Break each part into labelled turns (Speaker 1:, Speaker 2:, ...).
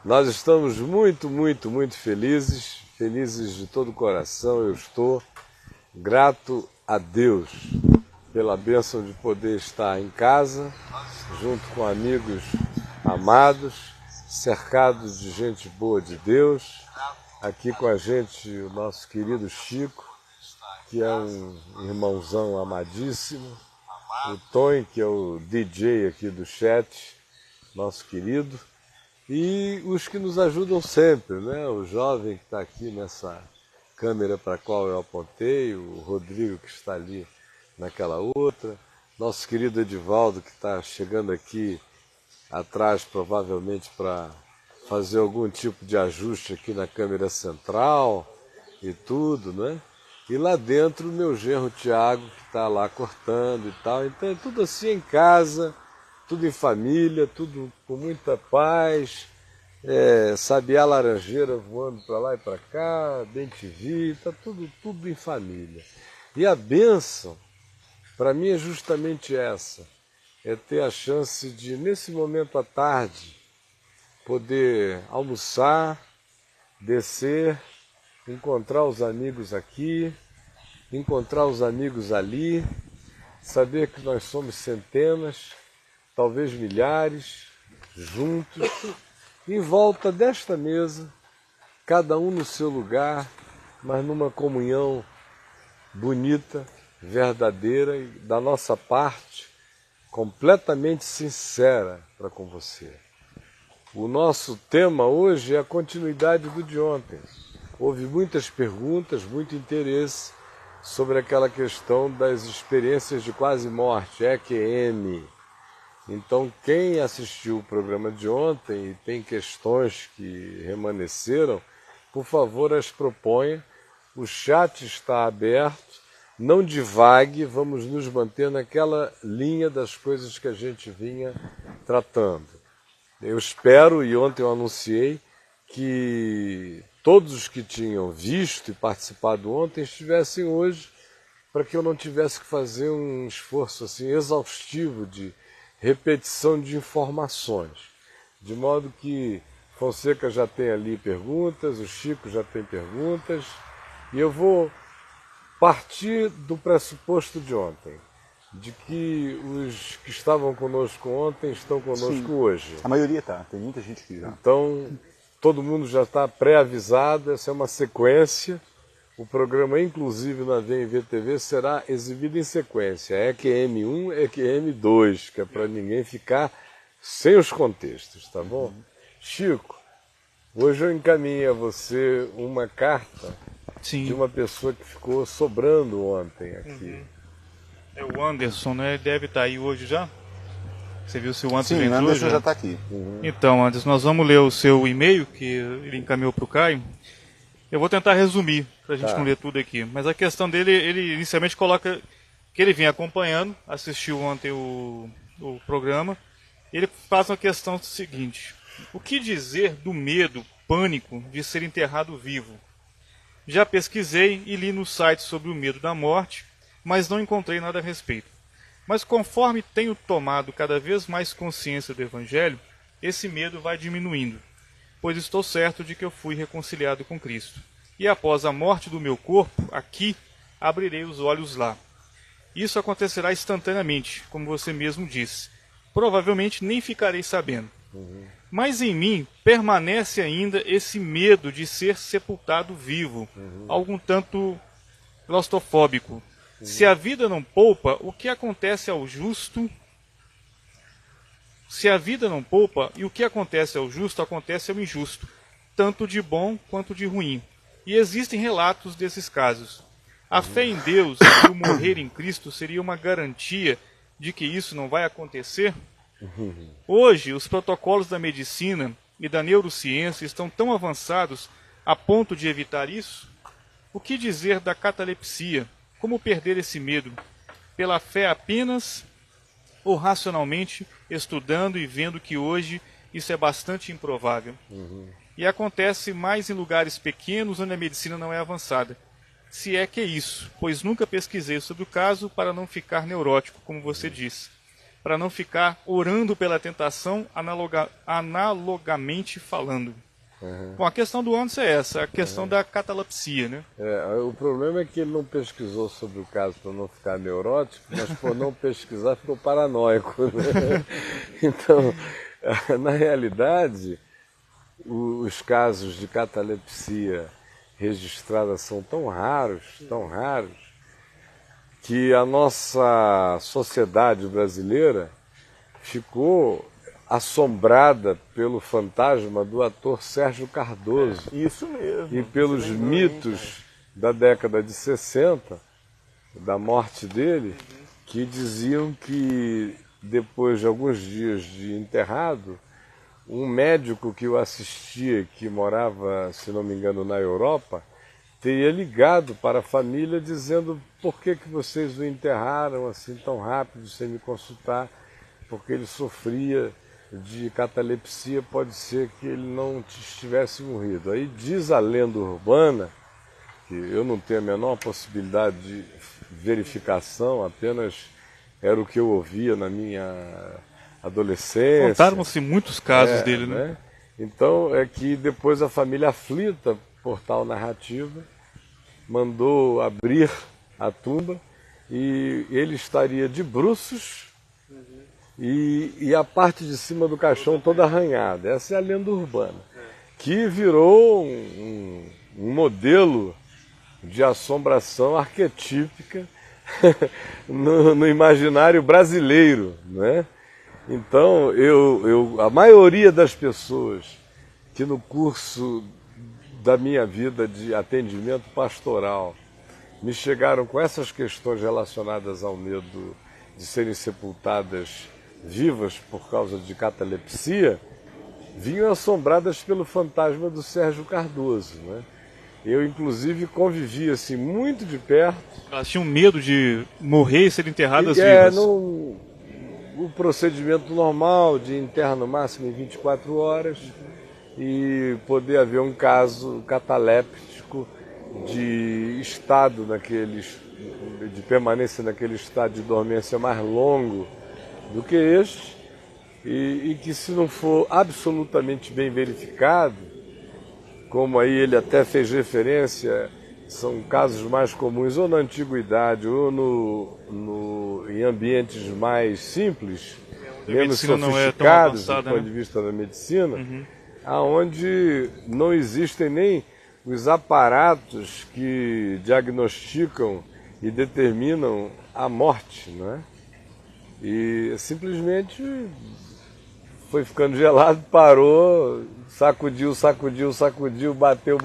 Speaker 1: Nós estamos muito, muito, muito felizes, felizes de todo o coração. Eu estou grato a Deus pela bênção de poder estar em casa, junto com amigos amados, cercados de gente boa de Deus. Aqui com a gente o nosso querido Chico, que é um irmãozão amadíssimo. O Tony, que é o DJ aqui do chat, nosso querido. E os que nos ajudam sempre, né? O jovem que está aqui nessa câmera para a qual eu apontei, o Rodrigo que está ali naquela outra, nosso querido Edivaldo que está chegando aqui atrás provavelmente para fazer algum tipo de ajuste aqui na câmera central e tudo, né? E lá dentro o meu genro Tiago que está lá cortando e tal. Então é tudo assim em casa, tudo em família, tudo com muita paz, sabiá laranjeira voando para lá e para cá, bem-te-vi, está tudo em família. E a bênção, para mim, é justamente essa, é ter a chance de, nesse momento à tarde, poder almoçar, descer, encontrar os amigos aqui, encontrar os amigos ali, saber que nós somos centenas, talvez milhares, juntos, em volta desta mesa, cada um no seu lugar, mas numa comunhão bonita, verdadeira e da nossa parte, completamente sincera para com você. O nosso tema hoje é a continuidade do de ontem. Houve muitas perguntas, muito interesse sobre aquela questão das experiências de quase morte, EQM. Então, quem assistiu o programa de ontem e tem questões que remanesceram, por favor, as proponha. O chat está aberto, não divague, vamos nos manter naquela linha das coisas que a gente vinha tratando. Eu espero, e ontem eu anunciei, que todos os que tinham visto e participado ontem estivessem hoje, para que eu não tivesse que fazer um esforço assim exaustivo de repetição de informações, de modo que Fonseca já tem ali perguntas, o Chico já tem perguntas, e eu vou partir do pressuposto de ontem, de que os que estavam conosco ontem estão conosco
Speaker 2: Sim,
Speaker 1: hoje.
Speaker 2: A maioria está, tem muita gente que já.
Speaker 1: Então, todo mundo já está pré-avisado, essa é uma sequência. O programa, inclusive, na VMV TV, será exibido em sequência. EQM1, EQM2, que é para ninguém ficar sem os contextos, tá bom? Chico, hoje eu encaminhei a você uma carta de uma pessoa que ficou sobrando ontem aqui.
Speaker 3: É o Anderson, né? Ele deve estar aí hoje já? Você viu se o Anderson
Speaker 2: Sim,
Speaker 3: entrou
Speaker 2: o Anderson
Speaker 3: já?
Speaker 2: já está aqui.
Speaker 3: Então, Anderson, nós vamos ler o seu e-mail, que ele encaminhou para o Caio. Eu vou tentar resumir, para a gente não ler tudo aqui. Mas a questão dele, ele inicialmente coloca que ele vinha acompanhando, assistiu ontem o programa. Ele faz uma questão seguinte: o que dizer do medo, pânico de ser enterrado vivo? Já pesquisei e li no site sobre o medo da morte, mas não encontrei nada a respeito. Mas conforme tenho tomado cada vez mais consciência do Evangelho, esse medo vai diminuindo, pois estou certo de que eu fui reconciliado com Cristo. E após a morte do meu corpo, aqui, abrirei os olhos lá. Isso acontecerá instantaneamente, como você mesmo disse. Provavelmente nem ficarei sabendo. Mas em mim permanece ainda esse medo de ser sepultado vivo, algum tanto claustrofóbico. Se a vida não poupa, o que acontece ao justo? Se a vida não poupa, e o que acontece ao justo, acontece ao injusto, tanto de bom quanto de ruim. E existem relatos desses casos. A fé em Deus e o morrer em Cristo seria uma garantia de que isso não vai acontecer? Hoje, os protocolos da medicina e da neurociência estão tão avançados a ponto de evitar isso? O que dizer da catalepsia? Como perder esse medo? Pela fé apenas ou racionalmente, estudando e vendo que hoje isso é bastante improvável? E acontece mais em lugares pequenos onde a medicina não é avançada. Se é que é isso, pois nunca pesquisei sobre o caso para não ficar neurótico, como você disse. para não ficar orando pela tentação analogamente falando. Bom, a questão do Anderson é essa, a questão da catalepsia, né?
Speaker 1: O problema é que ele não pesquisou sobre o caso para não ficar neurótico, mas por não pesquisar ficou paranoico, né? Então, na realidade, os casos de catalepsia registrados são tão raros, que a nossa sociedade brasileira ficou assombrada pelo fantasma do ator Sérgio Cardoso.
Speaker 2: Isso mesmo.
Speaker 1: E pelos mitos da década de 60, da morte dele, que diziam que depois de alguns dias de enterrado, um médico que o assistia, que morava, se não me engano, na Europa, teria ligado para a família dizendo: por que vocês o enterraram assim tão rápido, sem me consultar? Porque ele sofria de catalepsia, pode ser que ele não tivesse morrido. Aí diz a lenda urbana, que eu não tenho a menor possibilidade de verificação, apenas era o que eu ouvia na minha adolescência.
Speaker 3: Contaram-se muitos casos dele, né?
Speaker 1: Então é que depois a família, aflita por tal narrativa, mandou abrir a tumba e ele estaria de bruços e a parte de cima do caixão toda arranhada. Essa é a lenda urbana, que virou um modelo de assombração arquetípica no imaginário brasileiro, né? Então, a maioria das pessoas que no curso da minha vida de atendimento pastoral me chegaram com essas questões relacionadas ao medo de serem sepultadas vivas por causa de catalepsia, vinham assombradas pelo fantasma do Sérgio Cardoso, né? Eu, inclusive, convivi assim, muito de perto.
Speaker 3: Elas tinham medo de morrer e ser enterradas vivas.
Speaker 1: O procedimento normal de enterrar no máximo em 24 horas e poder haver um caso cataléptico de estado de permanência naquele estado de dormência mais longo do que este, e que, se não for absolutamente bem verificado, como aí ele até fez referência, são casos mais comuns ou na antiguidade ou em ambientes mais simples, menos sofisticados do ponto de vista da medicina, aonde não existem nem os aparatos que diagnosticam e determinam a morte, né? E simplesmente foi ficando gelado, parou, sacudiu, bateu,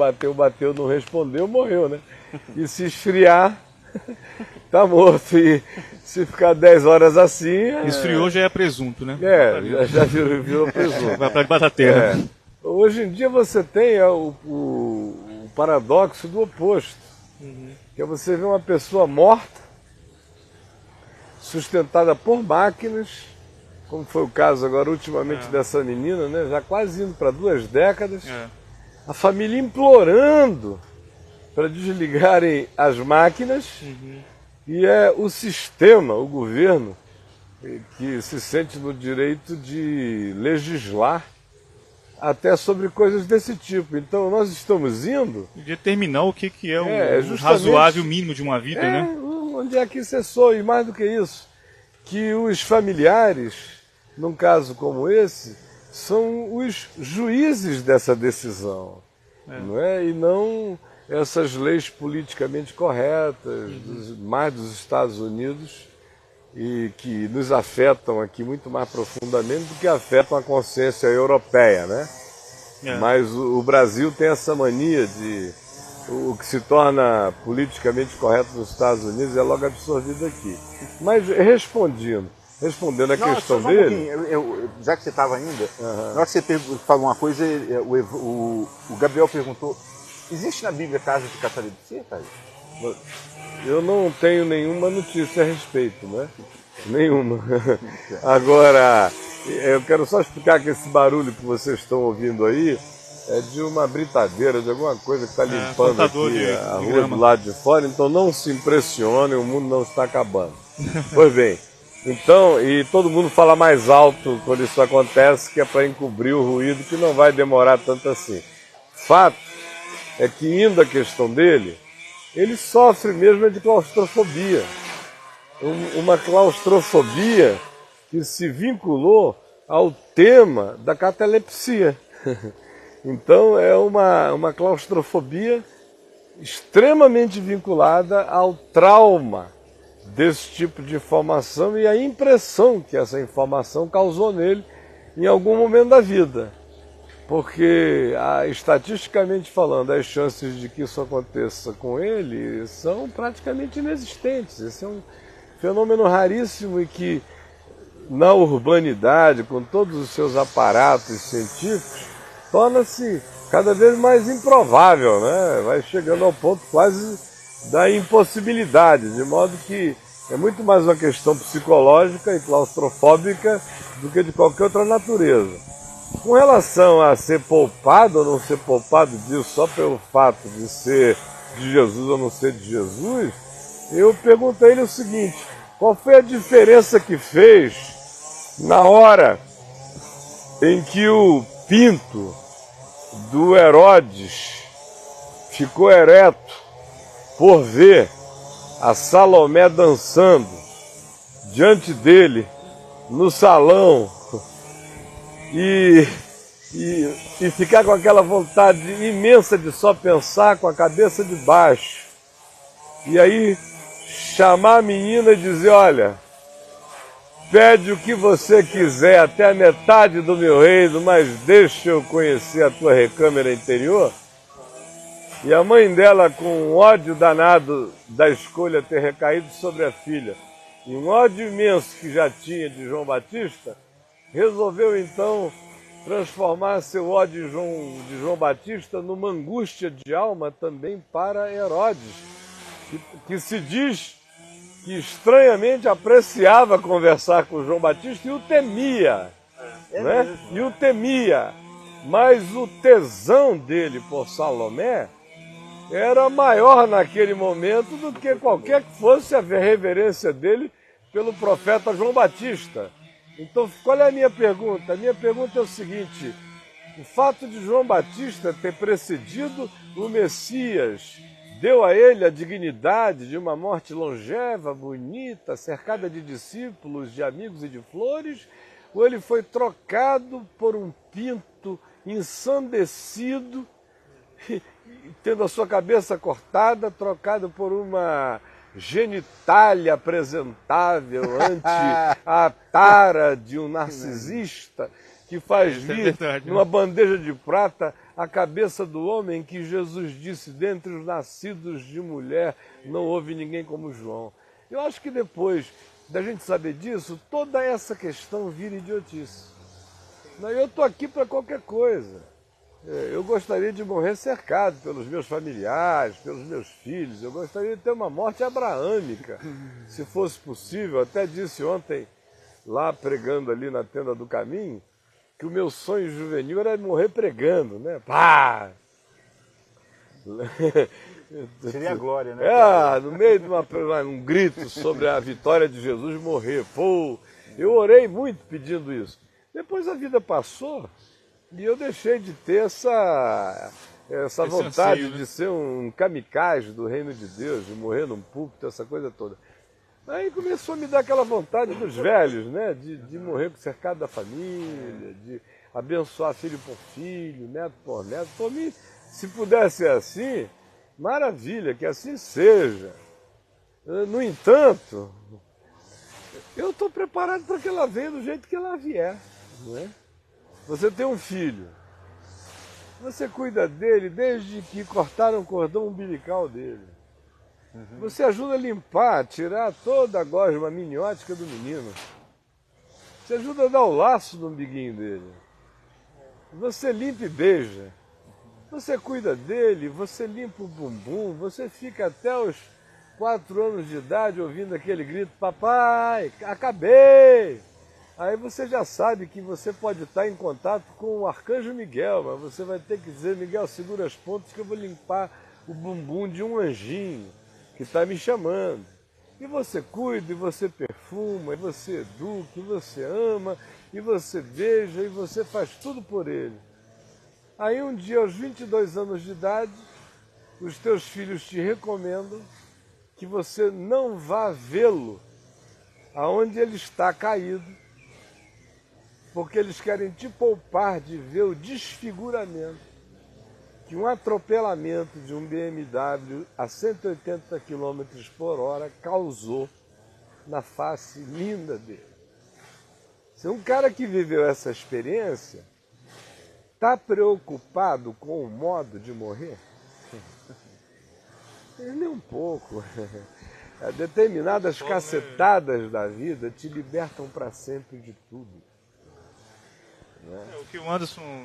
Speaker 1: não respondeu, morreu, né? E se esfriar, tá morto. E se ficar 10 horas assim...
Speaker 3: Esfriou já é presunto, né?
Speaker 1: Já virou presunto.
Speaker 3: Vai para debaixo da terra.
Speaker 1: Hoje em dia você tem o paradoxo do oposto, que é você ver uma pessoa morta, sustentada por máquinas, como foi o caso agora ultimamente dessa menina, né? Já quase indo para 2 décadas, a família implorando para desligarem as máquinas, e é o sistema, o governo, que se sente no direito de legislar até sobre coisas desse tipo. Então nós estamos indo...
Speaker 3: determinar o que é o razoável mínimo de uma vida, né?
Speaker 1: Onde é que cessou, e mais do que isso, que os familiares, num caso como esse, são os juízes dessa decisão, não é? E não essas leis politicamente corretas, mais dos Estados Unidos, e que nos afetam aqui muito mais profundamente do que afetam a consciência europeia, né? Mas o Brasil tem essa mania de o que se torna politicamente correto nos Estados Unidos é logo absorvido aqui. Mas respondendo a questão dele...
Speaker 2: Já que você estava ainda, na hora que você falou uma coisa, o Gabriel perguntou: existe na Bíblia caso de catalepsia, Caio?
Speaker 1: Eu não tenho nenhuma notícia a respeito, né? Nenhuma. Agora, eu quero só explicar que esse barulho que vocês estão ouvindo aí é de uma britadeira, de alguma coisa que está limpando aqui a rua do lado de fora. Então não se impressionem, o mundo não está acabando. Pois bem, Então, e todo mundo fala mais alto quando isso acontece, que é para encobrir o ruído, que não vai demorar tanto assim. Fato é que, indo à questão dele, ele sofre mesmo de claustrofobia. Uma claustrofobia que se vinculou ao tema da catalepsia. Então, é uma claustrofobia extremamente vinculada ao trauma desse tipo de informação e a impressão que essa informação causou nele em algum momento da vida. Porque, estatisticamente falando, as chances de que isso aconteça com ele são praticamente inexistentes. Esse é um fenômeno raríssimo e que, na urbanidade, com todos os seus aparatos científicos, torna-se cada vez mais improvável, né? Vai chegando ao ponto quase da impossibilidade, de modo que é muito mais uma questão psicológica e claustrofóbica do que de qualquer outra natureza. Com relação a ser poupado ou não ser poupado disso só pelo fato de ser de Jesus ou não ser de Jesus, eu pergunto a ele o seguinte: qual foi a diferença que fez na hora em que o pinto do Herodes ficou ereto por ver a Salomé dançando diante dele no salão e ficar com aquela vontade imensa de só pensar com a cabeça de baixo, e aí chamar a menina e dizer: olha, pede o que você quiser, até a metade do meu reino, mas deixa eu conhecer a tua recâmara interior. E a mãe dela, com um ódio danado da escolha ter recaído sobre a filha, e um ódio imenso que já tinha de João Batista, resolveu então transformar seu ódio de João Batista numa angústia de alma também para Herodes, que se diz que estranhamente apreciava conversar com João Batista e o temia, né? E o temia, mas o tesão dele por Salomé era maior naquele momento do que qualquer que fosse a reverência dele pelo profeta João Batista. Então, qual é a minha pergunta? A minha pergunta é o seguinte: o fato de João Batista ter precedido o Messias deu a ele a dignidade de uma morte longeva, bonita, cercada de discípulos, de amigos e de flores? Ou ele foi trocado por um pinto ensandecido, tendo a sua cabeça cortada, trocado por uma genitália apresentável ante a tara de um narcisista que faz vir numa bandeja de prata a cabeça do homem que Jesus disse: dentre os nascidos de mulher não houve ninguém como João. Eu acho que depois da gente saber disso, toda essa questão vira idiotice. Eu estou aqui para qualquer coisa. Eu gostaria de morrer cercado pelos meus familiares, pelos meus filhos. Eu gostaria de ter uma morte abraâmica, se fosse possível. Até disse ontem, lá pregando ali na Tenda do Caminho, que o meu sonho juvenil era morrer pregando, né? Pá!
Speaker 2: Seria a glória, né?
Speaker 1: No meio de um grito sobre a vitória de Jesus, morrer. Pô, eu orei muito pedindo isso. Depois a vida passou e eu deixei de ter essa vontade de ser um kamikaze do reino de Deus, de morrer num púlpito, essa coisa toda. Aí começou a me dar aquela vontade dos velhos, né? De morrer cercado da família, de abençoar filho por filho, neto por neto. Por mim, se pudesse ser assim, maravilha, que assim seja. No entanto, eu estou preparado para que ela venha do jeito que ela vier, não é? Você tem um filho, você cuida dele desde que cortaram o cordão umbilical dele. Você ajuda a limpar, tirar toda a gosma miniótica do menino. Você ajuda a dar o laço no umbiguinho dele. Você limpa e beija. Você cuida dele, você limpa o bumbum, você fica até os 4 anos de idade ouvindo aquele grito: papai, acabei! Aí você já sabe que você pode estar em contato com o arcanjo Miguel, mas você vai ter que dizer: Miguel, segura as pontas que eu vou limpar o bumbum de um anjinho que está me chamando. E você cuida, e você perfuma, e você educa, e você ama, e você beija, e você faz tudo por ele. Aí um dia, aos 22 anos de idade, os teus filhos te recomendam que você não vá vê-lo aonde ele está caído, porque eles querem te poupar de ver o desfiguramento que um atropelamento de um BMW a 180 km por hora causou na face linda dele. Se um cara que viveu essa experiência está preocupado com o modo de morrer, nem um pouco. Determinadas cacetadas da vida te libertam para sempre de tudo. Né?
Speaker 3: O que o Anderson,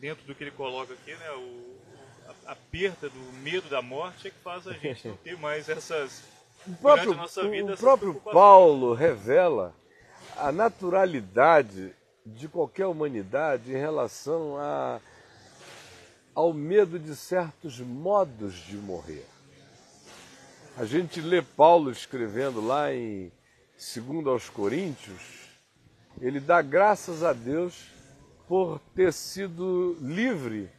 Speaker 3: dentro do que ele coloca aqui, né, a perda do medo da morte é que faz a gente não ter mais essas...
Speaker 1: O próprio Paulo revela a naturalidade de qualquer humanidade em relação ao medo de certos modos de morrer. A gente lê Paulo escrevendo lá em 2 aos Coríntios, ele dá graças a Deus por ter sido livre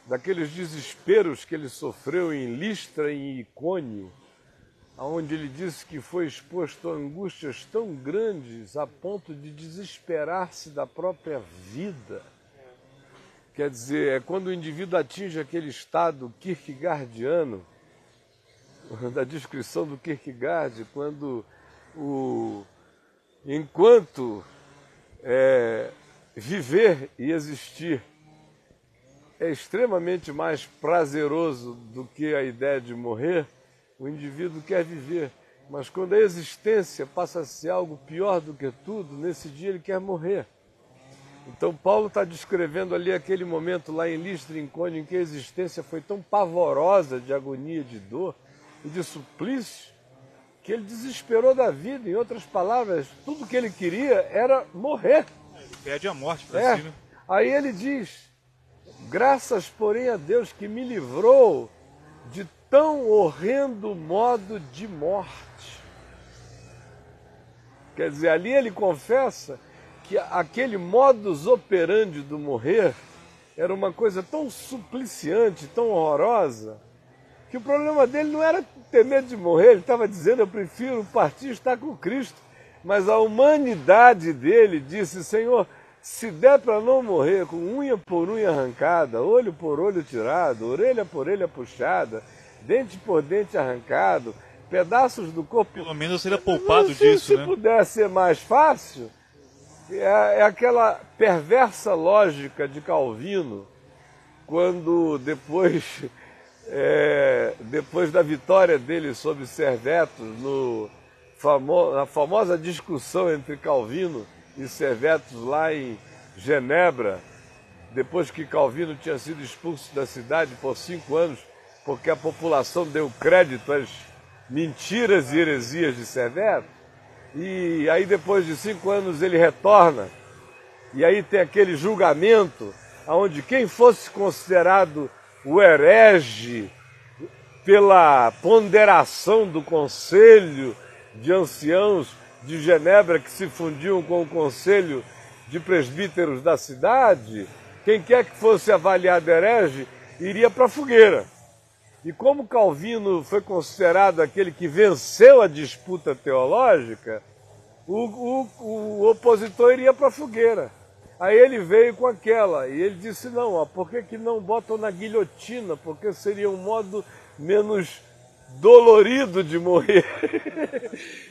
Speaker 1: daqueles desesperos que ele sofreu em Listra e em Icônio, onde ele disse que foi exposto a angústias tão grandes a ponto de desesperar-se da própria vida. Quer dizer, é quando o indivíduo atinge aquele estado kierkegaardiano, da descrição do Kierkegaard, quando enquanto viver e existir é extremamente mais prazeroso do que a ideia de morrer, o indivíduo quer viver. Mas quando a existência passa a ser algo pior do que tudo, nesse dia ele quer morrer. Então Paulo está descrevendo ali aquele momento lá em Listra e Icônio em que a existência foi tão pavorosa de agonia, de dor e de suplício, que ele desesperou da vida. Em outras palavras, tudo que ele queria era morrer.
Speaker 3: Ele pede a morte para si, né?
Speaker 1: Aí ele diz, graças porém a Deus que me livrou de tão horrendo modo de morte. Quer dizer, ali ele confessa que aquele modus operandi do morrer era uma coisa tão supliciante, tão horrorosa, que o problema dele não era ter medo de morrer, ele estava dizendo, eu prefiro partir e estar com Cristo. Mas a humanidade dele disse, Senhor, se der para não morrer com unha por unha arrancada, olho por olho tirado, orelha por orelha puxada, dente por dente arrancado, pedaços do corpo...
Speaker 3: Pelo menos seria poupado disso,
Speaker 1: se
Speaker 3: né?
Speaker 1: Se pudesse ser mais fácil, é aquela perversa lógica de Calvino, quando depois da vitória dele sobre Servetus, na famosa discussão entre Calvino e Servetus lá em Genebra, depois que Calvino tinha sido expulso da cidade por 5 anos, porque a população deu crédito às mentiras e heresias de Servetus, e aí depois de 5 anos ele retorna, e aí tem aquele julgamento, onde quem fosse considerado o herege pela ponderação do conselho de anciãos de Genebra que se fundiam com o conselho de presbíteros da cidade, quem quer que fosse avaliado herege, iria para a fogueira. E como Calvino foi considerado aquele que venceu a disputa teológica, o opositor iria para a fogueira. Aí ele veio com aquela, e ele disse, não, por que não botam na guilhotina? Porque seria um modo menos dolorido de morrer.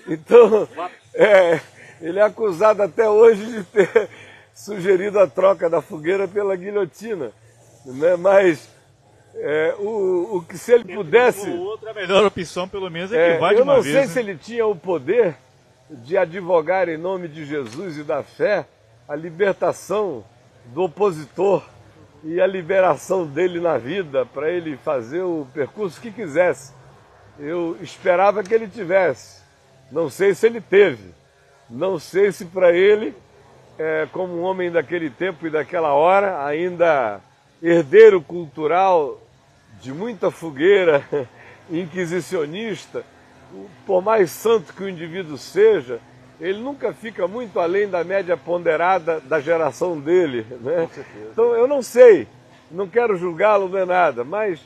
Speaker 1: Então, ele é acusado até hoje de ter sugerido a troca da fogueira pela guilhotina. Né? Mas o que se ele pudesse...
Speaker 3: A melhor opção, pelo menos, é que vai de uma vez.
Speaker 1: Eu não sei se ele tinha o poder de advogar em nome de Jesus e da fé a libertação do opositor e a liberação dele na vida para ele fazer o percurso que quisesse. Eu esperava que ele tivesse. Não sei se ele teve. Não sei se para ele, como um homem daquele tempo e daquela hora, ainda herdeiro cultural de muita fogueira inquisicionista, por mais santo que o indivíduo seja, ele nunca fica muito além da média ponderada da geração dele, né?
Speaker 2: Com certeza.
Speaker 1: Então eu não sei, não quero julgá-lo nem nada, mas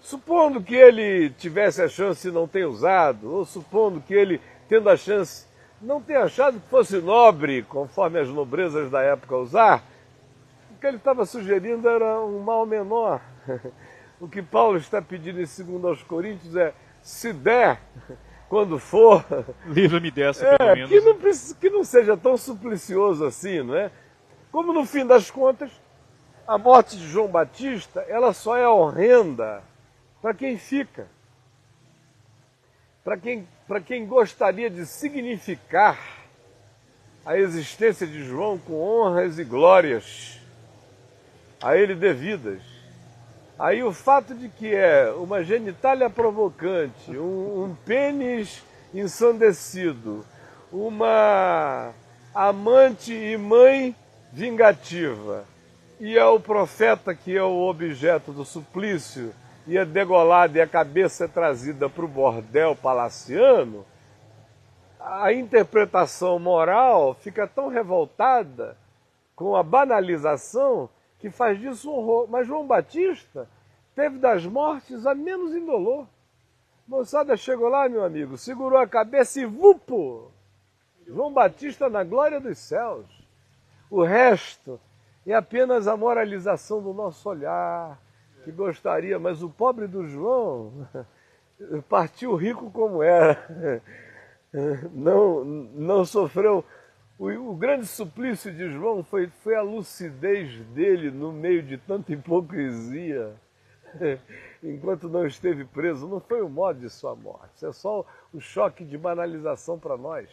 Speaker 1: supondo que ele tivesse a chance e não tenha usado, ou supondo que ele, tendo a chance, não tenha achado que fosse nobre, conforme as nobrezas da época usar, o que ele estava sugerindo era um mal menor. O que Paulo está pedindo em 2 aos Coríntios é, se der, quando for,
Speaker 3: Livra-me dessa, pelo menos.
Speaker 1: que não seja tão suplicioso assim, não é? Como no fim das contas, a morte de João Batista, ela só é horrenda para quem fica. Para quem gostaria de significar a existência de João com honras e glórias a ele devidas. Aí o fato de que é uma genitália provocante, um pênis ensandecido, uma amante e mãe vingativa, e é o profeta que é o objeto do suplício, e é degolado e a cabeça é trazida para o bordel palaciano, a interpretação moral fica tão revoltada com a banalização que faz disso um horror. Mas João Batista teve das mortes a menos indolor. Moçada chegou lá, meu amigo, segurou a cabeça e vupo! João Batista na glória dos céus. O resto é apenas a moralização do nosso olhar, que gostaria, mas o pobre do João partiu rico como era. Não sofreu. O grande suplício de João foi a lucidez dele no meio de tanta hipocrisia, enquanto não esteve preso. Não foi o modo de sua morte, é só o choque de banalização para nós.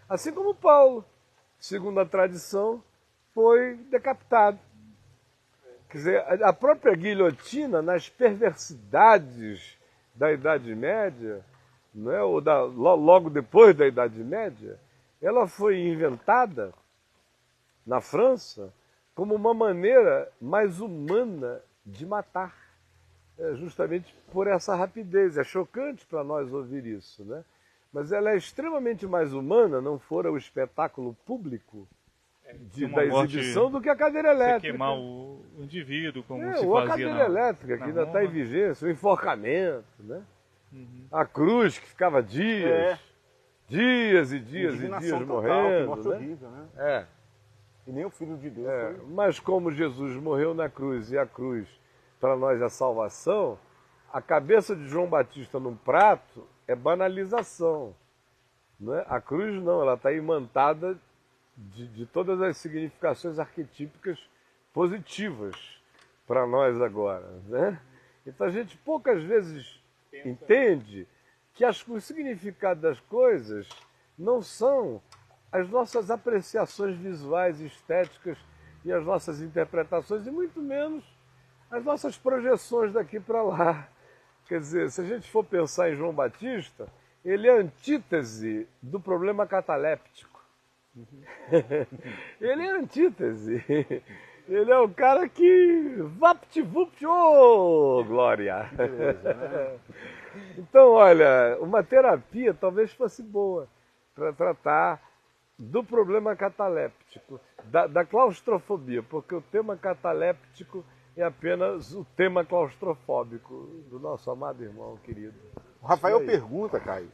Speaker 1: Assim como Paulo, segundo a tradição, foi decapitado. Quer dizer, a própria guilhotina, nas perversidades da Idade Média, não é? Ou logo depois da Idade Média, ela foi inventada na França como uma maneira mais humana de matar, justamente por essa rapidez. É chocante para nós ouvir isso, né? Mas ela é extremamente mais humana, não fora o espetáculo público da exibição, do que a cadeira elétrica.
Speaker 3: Você queimar o indivíduo, como se fazia
Speaker 1: ou a cadeira elétrica, que ainda está em vigência, o enforcamento, né? A cruz, que ficava dias e dias morrendo.
Speaker 2: Morte horrível, né?
Speaker 1: É.
Speaker 2: E nem o Filho de Deus foi.
Speaker 1: Mas como Jesus morreu na cruz, e a cruz para nós é salvação, a cabeça de João Batista num prato é banalização. Né? A cruz não, ela está imantada de todas as significações arquetípicas positivas para nós agora. Né? Então a gente poucas vezes entende que o significado das coisas não são as nossas apreciações visuais, estéticas e as nossas interpretações, e muito menos as nossas projeções daqui para lá. Quer dizer, se a gente for pensar em João Batista, ele é a antítese do problema cataléptico. Ele é a antítese. Ele é o cara que vapt-vupt, ô glória! Então, olha, uma terapia talvez fosse boa para tratar do problema cataléptico, da claustrofobia, porque o tema cataléptico é apenas o tema claustrofóbico do nosso amado irmão querido.
Speaker 2: O Rafael pergunta, Caio.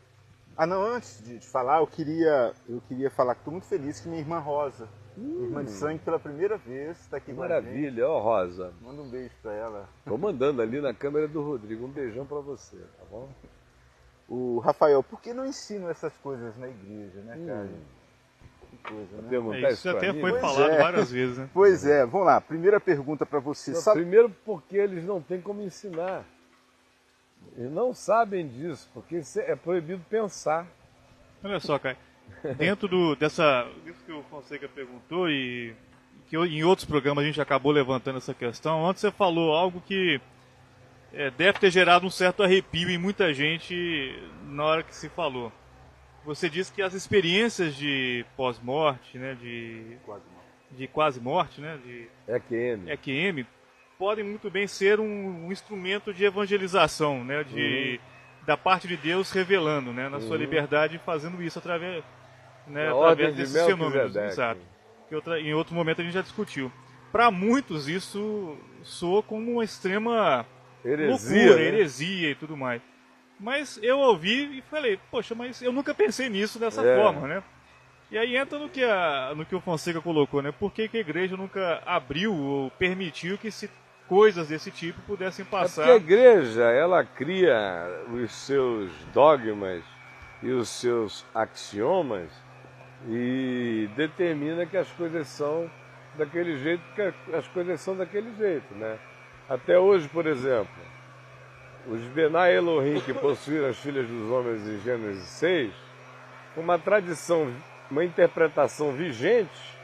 Speaker 2: Não, antes de falar, eu queria falar que estou muito feliz que minha irmã Rosa, irmã de sangue, pela primeira vez, está aqui com a gente.
Speaker 1: Maravilha, ó Rosa.
Speaker 2: Manda um beijo para ela.
Speaker 1: Estou mandando ali na câmera do Rodrigo. Um beijão para você, tá bom?
Speaker 2: O Rafael, por que não ensinam essas coisas na igreja, né, Caio? Que coisa, né?
Speaker 1: Perguntar
Speaker 3: Isso até
Speaker 1: mim?
Speaker 3: foi falado várias vezes, né?
Speaker 2: Pois é, vamos lá. Primeira pergunta para você.
Speaker 1: Não, primeiro porque eles não têm como ensinar. Eles não sabem disso, porque é proibido pensar.
Speaker 3: Olha só, Caio. Dentro disso que o Fonseca perguntou e que em outros programas a gente acabou levantando essa questão, antes você falou algo que deve ter gerado um certo arrepio em muita gente na hora que se falou. Você disse que as experiências de pós-morte, né, de quase morte, né, de EQM, podem muito bem ser um instrumento de evangelização, né, de da parte de Deus revelando, né, na sua liberdade, fazendo isso através, né,
Speaker 1: A
Speaker 3: através
Speaker 1: ordem de
Speaker 3: desses fenômenos.
Speaker 1: Melquisedeque.
Speaker 3: Exato. Em outro momento a gente já discutiu. Para muitos isso soa como uma extrema
Speaker 1: Heresia,
Speaker 3: loucura,
Speaker 1: né?
Speaker 3: heresia e tudo mais. Mas eu ouvi e falei, poxa, mas eu nunca pensei nisso dessa
Speaker 1: É.
Speaker 3: forma, né? E aí entra no que o Fonseca colocou, né? Por que que a igreja nunca abriu ou permitiu que coisas desse tipo pudessem
Speaker 1: É porque a
Speaker 3: passar?
Speaker 1: igreja, ela cria os seus dogmas e os seus axiomas e determina que as coisas são daquele jeito, que as coisas são daquele jeito, né? Até hoje, por exemplo, os Benai Elohim que possuíram as filhas dos homens em Gênesis 6, uma tradição, uma interpretação vigente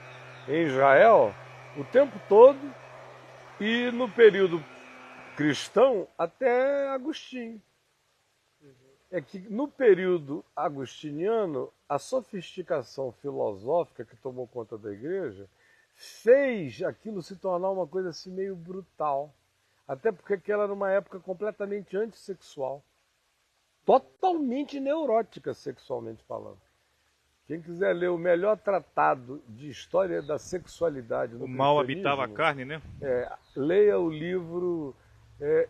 Speaker 1: em Israel o tempo todo e no período cristão até Agostinho. É que no período agostiniano, a sofisticação filosófica que tomou conta da igreja fez aquilo se tornar uma coisa assim meio brutal. Até porque aquela era uma época completamente antissexual. Totalmente neurótica sexualmente falando. Quem quiser ler o melhor tratado de história da sexualidade no
Speaker 3: O mal
Speaker 1: cristianismo,
Speaker 3: habitava a carne, né?
Speaker 1: leia o livro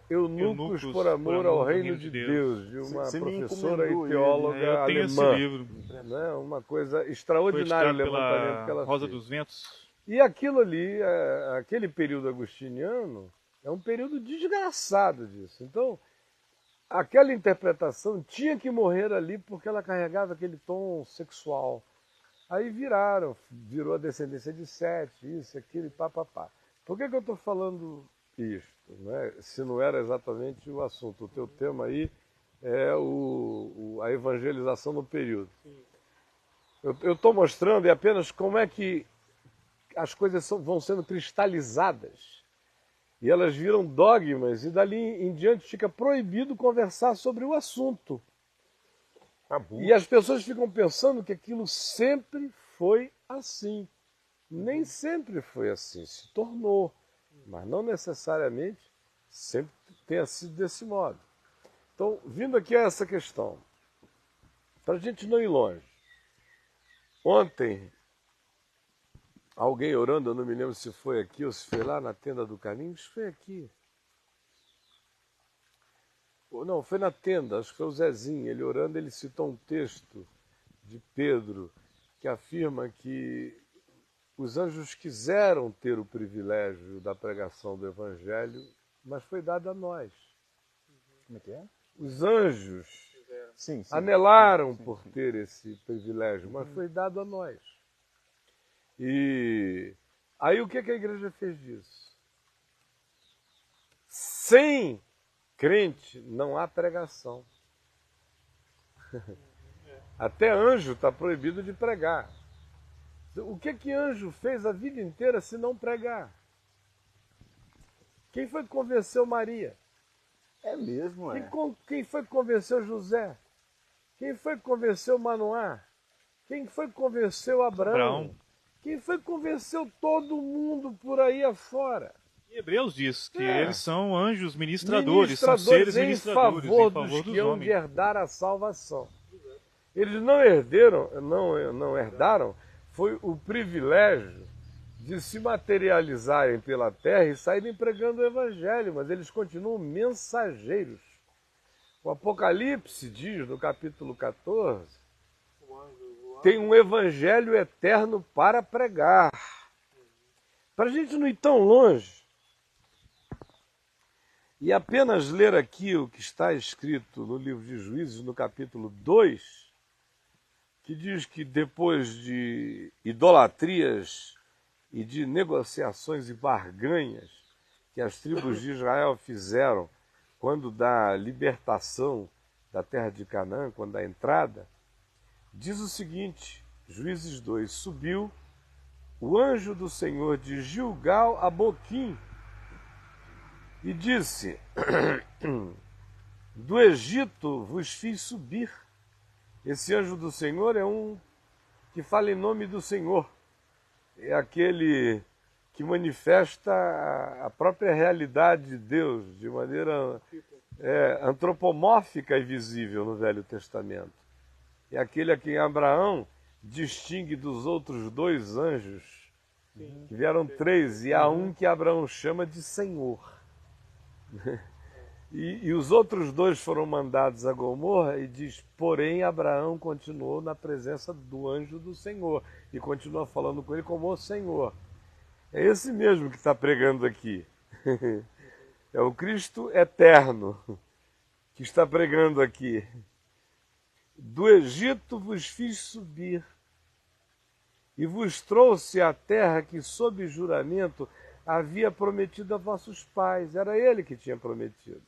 Speaker 1: Eunucos por Amor ao Reino de Deus, de uma
Speaker 2: Você me
Speaker 1: professora e
Speaker 2: encomendou
Speaker 1: teóloga
Speaker 3: Eu tenho esse
Speaker 1: alemã.
Speaker 3: livro.
Speaker 1: Né? Uma coisa
Speaker 3: Foi
Speaker 1: extraordinária o
Speaker 3: editado
Speaker 1: levantamento que
Speaker 3: pela
Speaker 1: ela
Speaker 3: Rosa
Speaker 1: fez.
Speaker 3: dos Ventos.
Speaker 1: E aquilo ali, aquele período agostiniano, é um período desgraçado disso. Então, aquela interpretação tinha que morrer ali porque ela carregava aquele tom sexual. Aí virou a descendência de Sete, isso, aquilo, pá. Por que eu estou falando isto? Né? Se não era exatamente o assunto. O teu tema aí é a evangelização no período. Eu estou mostrando apenas como é que as coisas vão sendo cristalizadas. E elas viram dogmas e dali em diante fica proibido conversar sobre o assunto. E as pessoas ficam pensando que aquilo sempre foi assim. Nem sempre foi assim, se tornou. Mas não necessariamente sempre tenha sido desse modo. Então, vindo aqui a essa questão, para a gente não ir longe. Ontem, alguém orando, eu não me lembro se foi aqui ou se foi lá na tenda do caminho, isso foi aqui. Não, foi na tenda, acho que foi o Zezinho, ele orando, ele citou um texto de Pedro que afirma que os anjos quiseram ter o privilégio da pregação do Evangelho, mas foi dado a nós.
Speaker 2: Como é que é?
Speaker 1: Os anjos
Speaker 2: Sim.
Speaker 1: anelaram por ter esse privilégio, mas foi dado a nós. E aí o que a igreja fez disso? Sem crente não há pregação. Até anjo está proibido de pregar. O que anjo fez a vida inteira se não pregar? Quem foi que convenceu Maria?
Speaker 2: É mesmo, é.
Speaker 1: Quem foi que convenceu José? Quem foi que convenceu Manoá? Quem foi que convenceu Abraão? Quem foi que convenceu todo mundo por aí afora?
Speaker 3: E Hebreus diz que eles são anjos ministradores, são seres ministradores
Speaker 1: em favor dos que hão de herdar a salvação. Eles não herdaram, foi o privilégio de se materializarem pela terra e saírem pregando o evangelho, mas eles continuam mensageiros. O Apocalipse diz, no capítulo 14, tem um evangelho eterno para pregar. Para a gente não ir tão longe, e apenas ler aqui o que está escrito no livro de Juízes, no capítulo 2, que diz que depois de idolatrias e de negociações e barganhas que as tribos de Israel fizeram quando da libertação da terra de Canaã, quando da entrada, diz o seguinte, Juízes 2, subiu o anjo do Senhor de Gilgal a Boquim e disse, do Egito vos fiz subir. Esse anjo do Senhor é um que fala em nome do Senhor. É aquele que manifesta a própria realidade de Deus de maneira antropomórfica e visível no Velho Testamento. É aquele a quem Abraão distingue dos outros dois anjos, que vieram três, e há um que Abraão chama de Senhor. E os outros dois foram mandados a Gomorra e diz, porém Abraão continuou na presença do anjo do Senhor e continua falando com ele como o Senhor. É esse mesmo que está pregando aqui. É o Cristo eterno que está pregando aqui. Do Egito vos fiz subir e vos trouxe à terra que sob juramento havia prometido a vossos pais. Era ele que tinha prometido.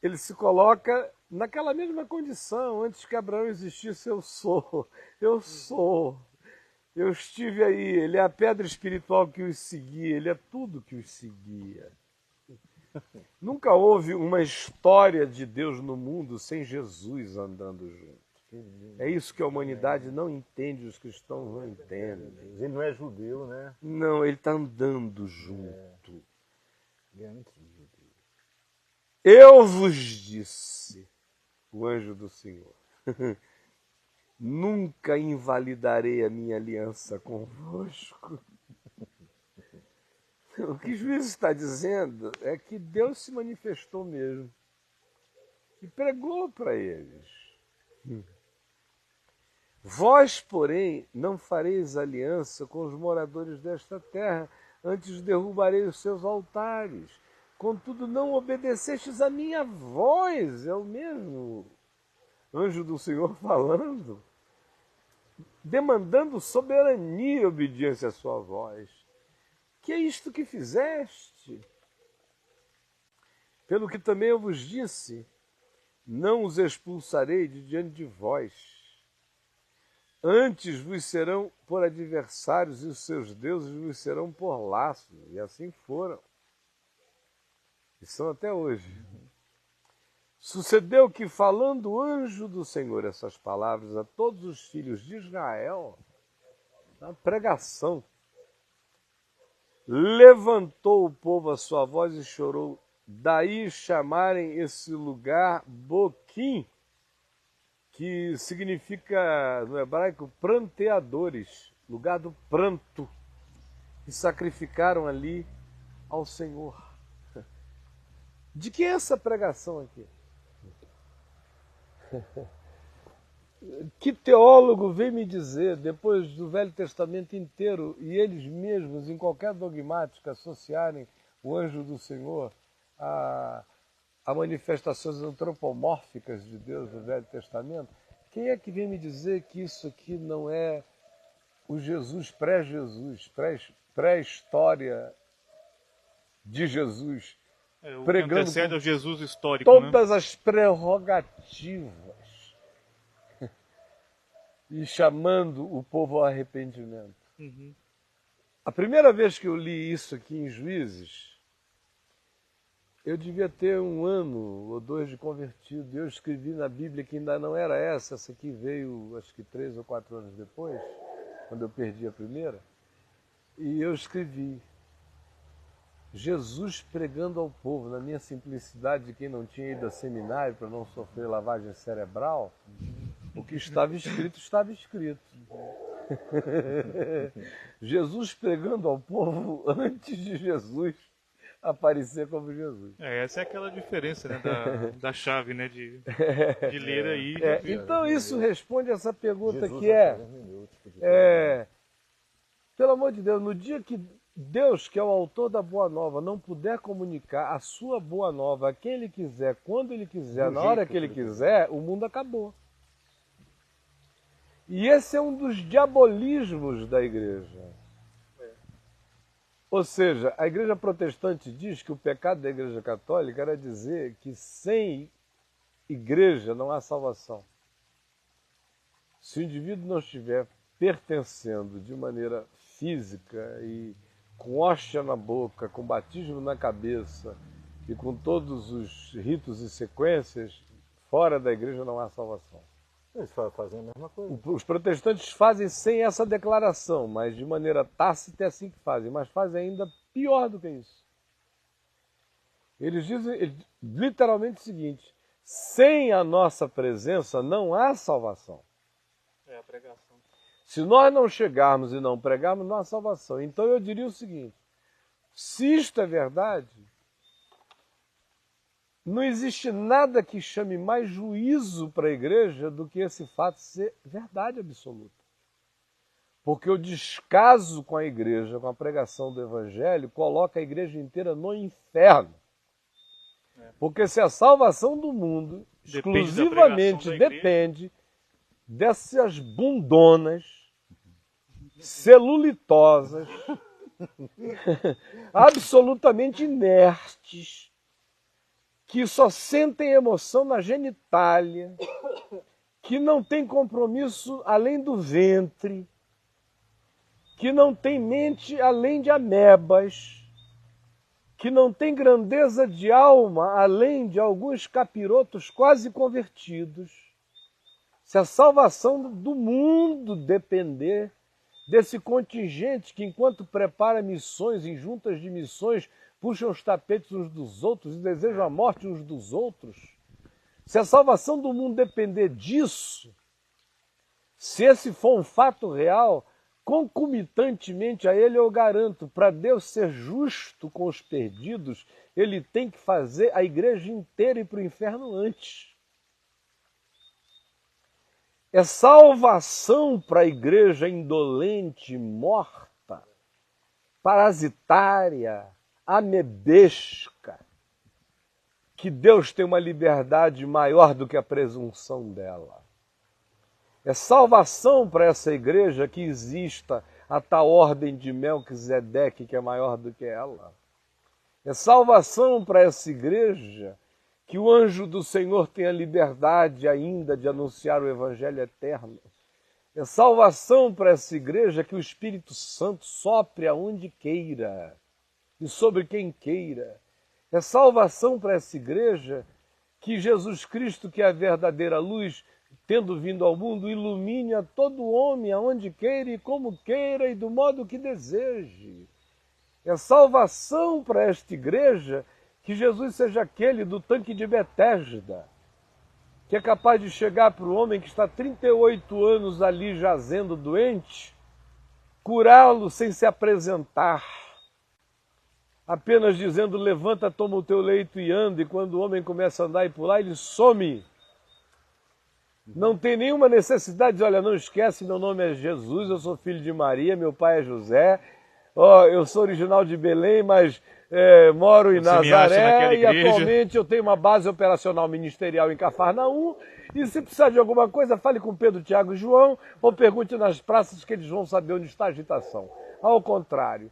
Speaker 1: Ele se coloca naquela mesma condição. Antes que Abraão existisse, eu sou. Eu sou. Eu estive aí. Ele é a pedra espiritual que os seguia. Ele é tudo que os seguia. Nunca houve uma história de Deus no mundo sem Jesus andando junto. É isso que a humanidade não entende, os cristãos não entendem.
Speaker 2: Ele não é judeu, né?
Speaker 1: Não, ele está andando junto.
Speaker 2: Ele é antes de judeu.
Speaker 1: Eu vos disse, o anjo do Senhor, nunca invalidarei a minha aliança convosco. O que o juiz está dizendo é que Deus se manifestou mesmo e pregou para eles. Vós, porém, não fareis aliança com os moradores desta terra, antes derrubarei os seus altares. Contudo, não obedecestes a minha voz. É o mesmo anjo do Senhor falando, demandando soberania e obediência à sua voz. Que é isto que fizeste? Pelo que também eu vos disse, não os expulsarei de diante de vós. Antes vos serão por adversários e os seus deuses vos serão por laços. E assim foram. E são até hoje. Sucedeu que, falando o anjo do Senhor essas palavras a todos os filhos de Israel, na pregação, levantou o povo a sua voz e chorou. Daí chamarem esse lugar Boquim, que significa, no hebraico, pranteadores, lugar do pranto, e sacrificaram ali ao Senhor. De que é essa pregação aqui? Que teólogo vem me dizer, depois do Velho Testamento inteiro, e eles mesmos, em qualquer dogmática, associarem o anjo do Senhor a manifestações antropomórficas de Deus do Velho Testamento? Quem é que vem me dizer que isso aqui não é o Jesus pré-Jesus, pré-história de Jesus,
Speaker 3: O
Speaker 1: pregando
Speaker 3: que antecede ao Jesus histórico,
Speaker 1: todas as prerrogativas e chamando o povo ao arrependimento?
Speaker 3: Uhum.
Speaker 1: A primeira vez que eu li isso aqui em Juízes, eu devia ter 1 ano ou 2 de convertido. Eu escrevi na Bíblia que ainda não era essa aqui veio acho que 3 ou 4 anos depois, quando eu perdi a primeira. E eu escrevi, Jesus pregando ao povo, na minha simplicidade de quem não tinha ido a seminário para não sofrer lavagem cerebral, o que estava escrito, estava escrito. Jesus pregando ao povo antes de Jesus aparecer como Jesus.
Speaker 3: Essa é aquela diferença, né, da chave, né, de ler aí.
Speaker 1: Então isso responde a essa pergunta
Speaker 2: Jesus
Speaker 1: que pelo amor de Deus, no dia que Deus, que é o autor da Boa Nova, não puder comunicar a sua Boa Nova a quem Ele quiser, quando Ele quiser, na hora que Ele quiser, o mundo acabou. E esse é um dos diabolismos da igreja. Ou seja, a igreja protestante diz que o pecado da igreja católica era dizer que sem igreja não há salvação. Se o indivíduo não estiver pertencendo de maneira física e com hóstia na boca, com batismo na cabeça e com todos os ritos e sequências, fora da igreja não há salvação.
Speaker 2: Eles fazem a mesma coisa.
Speaker 1: Os protestantes fazem sem essa declaração, mas de maneira tácita é assim que fazem, mas fazem ainda pior do que isso. Eles dizem literalmente o seguinte: sem a nossa presença não há salvação.
Speaker 3: É a pregação.
Speaker 1: Se nós não chegarmos e não pregarmos, não há salvação. Então eu diria o seguinte: se isto é verdade, não existe nada que chame mais juízo para a igreja do que esse fato ser verdade absoluta. Porque o descaso com a igreja, com a pregação do evangelho, coloca a igreja inteira no inferno. Porque se a salvação do mundo exclusivamente depende dessas bundonas, celulitosas, absolutamente inertes, que só sentem emoção na genitália, que não tem compromisso além do ventre, que não tem mente além de amebas, que não tem grandeza de alma além de alguns capirotos quase convertidos. Se a salvação do mundo depender desse contingente que, enquanto prepara missões em juntas de missões, puxam os tapetes uns dos outros e desejam a morte uns dos outros, se a salvação do mundo depender disso, se esse for um fato real, concomitantemente a ele, eu garanto, para Deus ser justo com os perdidos, ele tem que fazer a igreja inteira ir para o inferno antes. É salvação para a igreja indolente, morta, parasitária, amebesca, que Deus tem uma liberdade maior do que a presunção dela. É salvação para essa igreja que exista a tal ordem de Melquisedeque, que é maior do que ela. É salvação para essa igreja que o anjo do Senhor tenha liberdade ainda de anunciar o evangelho eterno. É salvação para essa igreja que o Espírito Santo sopre aonde queira e sobre quem queira. É salvação para essa igreja que Jesus Cristo, que é a verdadeira luz, tendo vindo ao mundo, ilumine a todo homem aonde queira e como queira e do modo que deseje. É salvação para esta igreja que Jesus seja aquele do tanque de Betesda, que é capaz de chegar para o homem que está 38 anos ali jazendo doente, curá-lo sem se apresentar, apenas dizendo: levanta, toma o teu leito e anda, e quando o homem começa a andar e pular, ele some. Não tem nenhuma necessidade de, olha, não esquece, meu nome é Jesus, eu sou filho de Maria, meu pai é José, eu sou original de Belém, mas moro em Nazaré e atualmente eu tenho uma base operacional ministerial em Cafarnaum, e se precisar de alguma coisa, fale com Pedro, Tiago e João, ou pergunte nas praças que eles vão saber onde está a agitação. Ao contrário,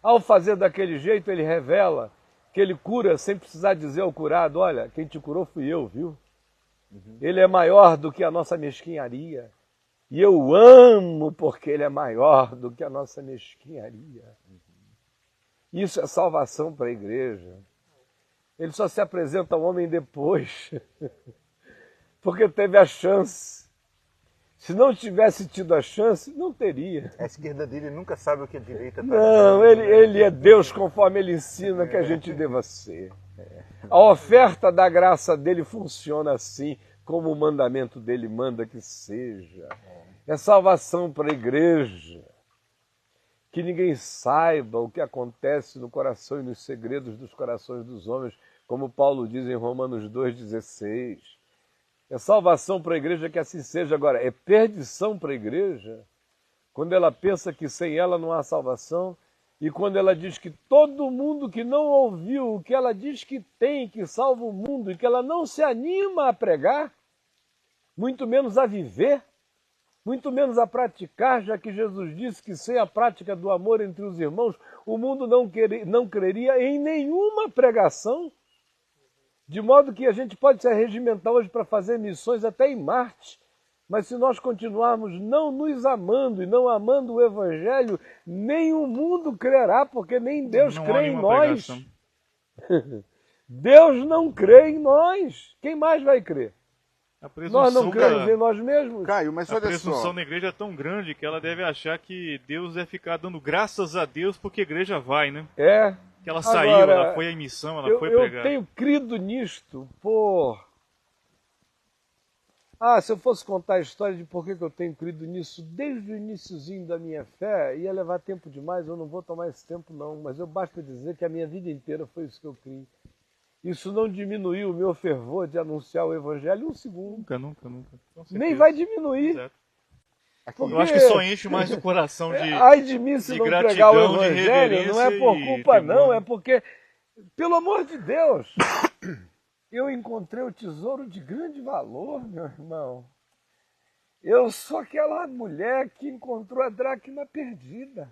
Speaker 1: ao fazer daquele jeito, ele revela que ele cura sem precisar dizer ao curado: olha, quem te curou fui eu, viu? Ele é maior do que a nossa mesquinharia. E eu amo porque ele é maior do que a nossa mesquinharia. Isso é salvação para a igreja. Ele só se apresenta ao homem depois, porque teve a chance. Se não tivesse tido a chance, não teria.
Speaker 2: A esquerda dele nunca sabe o que a direita está.
Speaker 1: Não, ele é Deus conforme ele ensina que a gente deva ser. A oferta da graça dele funciona assim, como o mandamento dele manda que seja. É salvação para a igreja. Que ninguém saiba o que acontece no coração e nos segredos dos corações dos homens, como Paulo diz em Romanos 2,16. É salvação para a igreja que assim seja. Agora, é perdição para a igreja quando ela pensa que sem ela não há salvação, e quando ela diz que todo mundo que não ouviu o que ela diz que tem, que salva o mundo, e que ela não se anima a pregar, muito menos a viver, muito menos a praticar, já que Jesus disse que sem a prática do amor entre os irmãos, o mundo não creria em nenhuma pregação, de modo que a gente pode se arregimentar hoje para fazer missões até em Marte, mas se nós continuarmos não nos amando e não amando o Evangelho, nem o mundo crerá, porque nem Deus crê em nós. Deus não crê em nós. Quem mais vai crer? Nós não cremos em nós mesmos.
Speaker 2: Caio, mas olha só.
Speaker 3: A presunção da igreja é tão grande que ela deve achar que Deus é ficar dando graças a Deus porque a igreja vai, né? que ela saiu,
Speaker 1: Agora,
Speaker 3: ela foi em missão, ela foi
Speaker 1: eu
Speaker 3: pregar.
Speaker 1: tenho crido nisto por... se eu fosse contar a história de por que eu tenho crido nisso desde o iniciozinho da minha fé, ia levar tempo demais, eu não vou tomar esse tempo não, mas eu basta dizer que a minha vida inteira foi isso que eu criei. Isso não diminuiu o meu fervor de anunciar o Evangelho um segundo.
Speaker 3: Nunca.
Speaker 1: Nem vai diminuir.
Speaker 3: Exato.
Speaker 1: Porque...
Speaker 3: Eu acho que só enche mais o coração de
Speaker 1: ai de mim se
Speaker 3: de
Speaker 1: não
Speaker 3: gratidão,
Speaker 1: pregar o
Speaker 3: de
Speaker 1: Evangelho, não é por
Speaker 3: reverência e
Speaker 1: culpa
Speaker 3: temor,
Speaker 1: não,
Speaker 3: né?
Speaker 1: é porque, pelo amor de Deus, eu encontrei o tesouro de grande valor, meu irmão. Eu sou aquela mulher que encontrou a dracma perdida.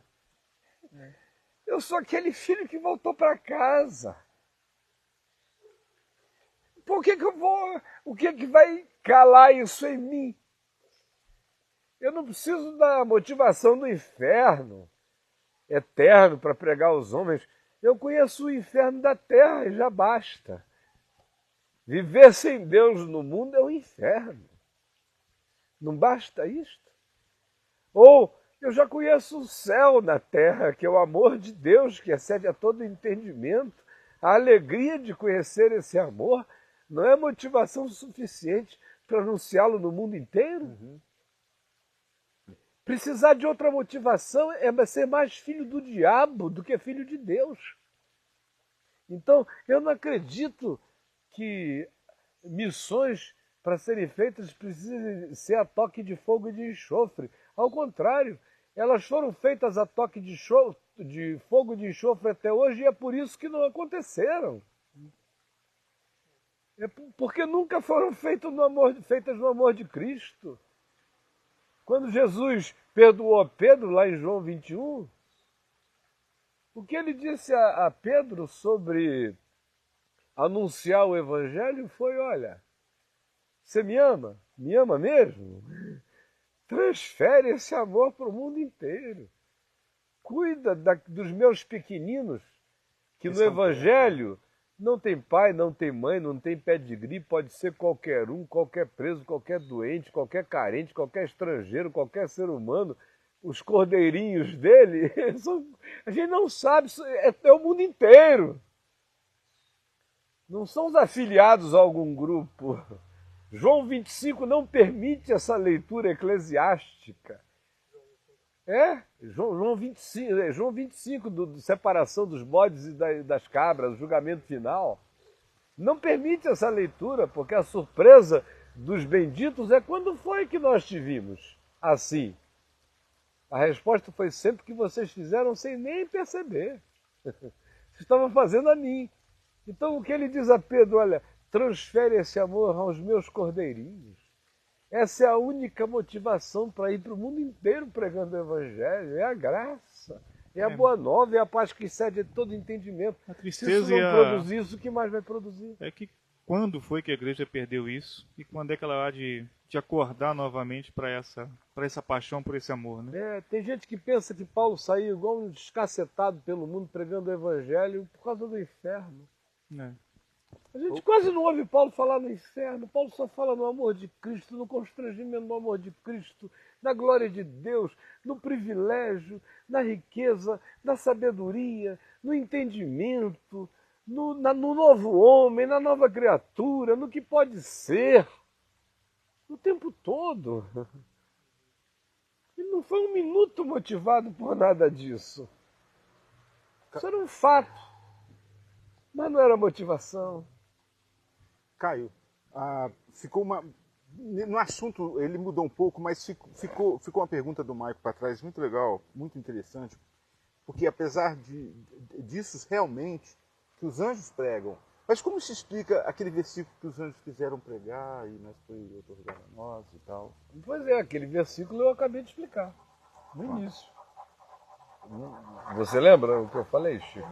Speaker 1: Eu sou aquele filho que voltou para casa. Por que eu vou... O que vai calar isso em mim? Eu não preciso da motivação do inferno eterno para pregar aos homens. Eu conheço o inferno da terra e já basta. Viver sem Deus no mundo é um inferno. Não basta isto? Ou eu já conheço o céu na terra, que é o amor de Deus, que excede a todo entendimento. A alegria de conhecer esse amor não é motivação suficiente para anunciá-lo no mundo inteiro? Precisar de outra motivação é ser mais filho do diabo do que filho de Deus. Então, eu não acredito que missões para serem feitas precisem ser a toque de fogo e de enxofre. Ao contrário, elas foram feitas a toque de fogo e de enxofre até hoje e é por isso que não aconteceram. É porque nunca foram feitas no amor de Cristo. Quando Jesus perdoou Pedro, lá em João 21, o que ele disse a Pedro sobre anunciar o Evangelho foi, olha, você me ama? Me ama mesmo? Transfere esse amor para o mundo inteiro. Cuida dos meus pequeninos, que no Evangelho não tem pai, não tem mãe, não tem pedigree, pode ser qualquer um, qualquer preso, qualquer doente, qualquer carente, qualquer estrangeiro, qualquer ser humano. Os cordeirinhos dele, a gente não sabe, é o mundo inteiro. Não são os afiliados a algum grupo. João 25 não permite essa leitura eclesiástica. João 25 do separação dos bodes e das cabras, o julgamento final, não permite essa leitura, porque a surpresa dos benditos é quando foi que nós te vimos assim. A resposta foi sempre que vocês fizeram sem nem perceber. Vocês estavam fazendo a mim. Então o que ele diz a Pedro, olha, transfere esse amor aos meus cordeirinhos. Essa é a única motivação para ir para o mundo inteiro pregando o Evangelho. É a graça, é a boa nova, é a paz que excede todo entendimento.
Speaker 3: A tristeza
Speaker 1: Se isso não produzir isso, o que mais vai produzir?
Speaker 3: É que quando foi que a igreja perdeu isso e quando é que ela há de acordar novamente para essa paixão por esse amor, né?
Speaker 1: Tem gente que pensa que Paulo saiu igual um descacetado pelo mundo pregando o Evangelho por causa do inferno. A gente quase não ouve Paulo falar no inferno. Paulo só fala no amor de Cristo, no constrangimento do amor de Cristo, na glória de Deus, no privilégio, na riqueza, na sabedoria, no entendimento, no novo homem, na nova criatura, no que pode ser. O tempo todo. Ele não foi um minuto motivado por nada disso. Isso era um fato. Mas não era motivação.
Speaker 2: Caio, ficou uma... No assunto, ele mudou um pouco, mas ficou uma pergunta do Maico para trás, muito legal, muito interessante, porque apesar disso realmente, que os anjos pregam, mas como se explica aquele versículo que os anjos quiseram pregar e nós foi otorgado a nós e tal?
Speaker 1: Pois é, aquele versículo eu acabei de explicar, no início. Você lembra o que eu falei, Chico?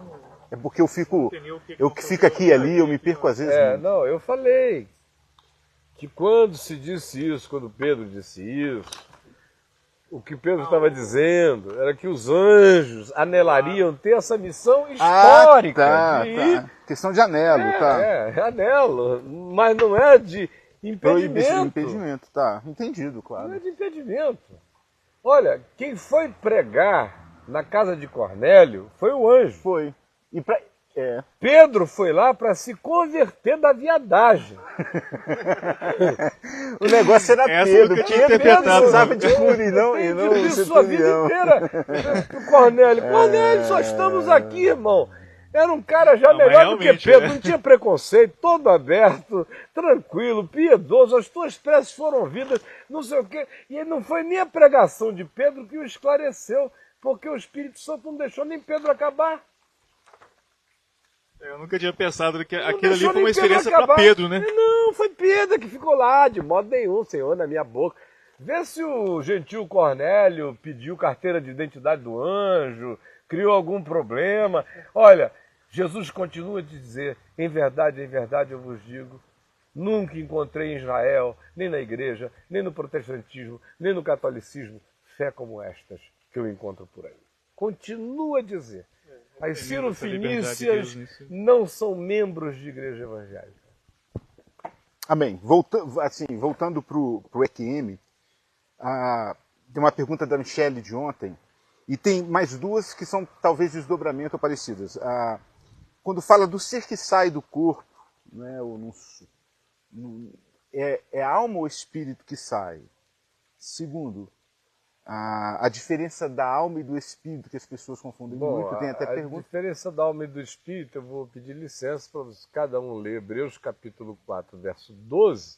Speaker 2: É porque eu que fico aqui e ali, eu me perco às vezes.
Speaker 1: Não, eu falei que quando se disse isso, quando Pedro disse isso, o que Pedro estava dizendo era que os anjos anelariam ter essa missão histórica.
Speaker 2: Questão de anelo,
Speaker 1: anelo, mas não é de impedimento.
Speaker 2: Impedimento, tá. Entendido, claro.
Speaker 1: Não é de impedimento. Olha, quem foi pregar na casa de Cornélio foi o anjo.
Speaker 2: Foi.
Speaker 1: Pedro foi lá para se converter da viadagem.
Speaker 2: O negócio era Pedro.
Speaker 3: Pedro
Speaker 2: precisava de cura e não
Speaker 1: isso a vida inteira. Cornélio, só estamos aqui, irmão. Era um cara já melhor do que Pedro, não tinha preconceito, todo aberto, tranquilo, piedoso, as tuas preces foram ouvidas, não sei o quê. E não foi nem a pregação de Pedro que o esclareceu, porque o Espírito Santo não deixou nem Pedro acabar.
Speaker 3: Eu nunca tinha pensado que aquilo ali foi uma experiência para Pedro, né?
Speaker 1: Não, foi Pedro que ficou lá, de modo nenhum, Senhor, na minha boca. Vê se o gentil Cornélio pediu carteira de identidade do anjo, criou algum problema. Olha, Jesus continua a dizer, em verdade eu vos digo, nunca encontrei em Israel, nem na igreja, nem no protestantismo, nem no catolicismo, fé como estas que eu encontro por aí. Continua a dizer. As cirofenícias não são membros de igreja evangélica.
Speaker 2: Amém. Voltando para o EQM, tem uma pergunta da Michele de ontem, e tem mais duas que são talvez desdobramento ou parecidas. Quando fala do ser que sai do corpo, né, é a alma ou espírito que sai? Segundo, a diferença da alma e do espírito, que as pessoas confundem muito, tem até pergunta.
Speaker 1: A diferença da alma e do espírito, eu vou pedir licença para cada um ler Hebreus capítulo 4, verso 12,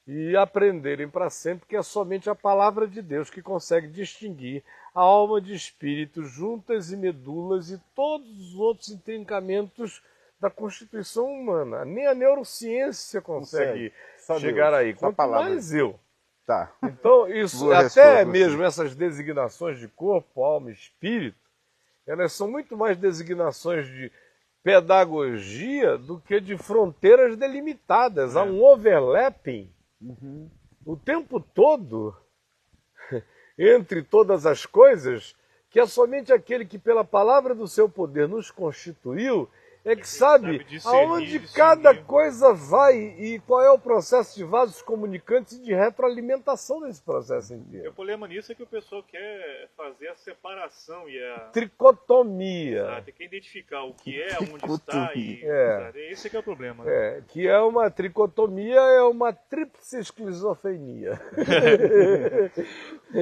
Speaker 1: e aprenderem para sempre que é somente a palavra de Deus que consegue distinguir a alma de espírito, juntas e medulas e todos os outros intrincamentos da constituição humana. Nem a neurociência consegue chegar aí, quanto mais eu.
Speaker 2: Tá.
Speaker 1: Então, isso, até mesmo essas designações de corpo, alma e espírito, elas são muito mais designações de pedagogia do que de fronteiras delimitadas. Há um overlapping o tempo todo entre todas as coisas, que é somente aquele que pela palavra do seu poder nos constituiu, é que sabe aonde cada coisa vai e qual é o processo de vasos comunicantes e de retroalimentação desse processo inteiro.
Speaker 3: O problema nisso é que o pessoal quer fazer a separação e a
Speaker 1: tricotomia.
Speaker 3: Tem que identificar o que é, onde está e esse que é o problema.
Speaker 1: Né? Que é uma tricotomia, é uma tríplice esquizofrenia.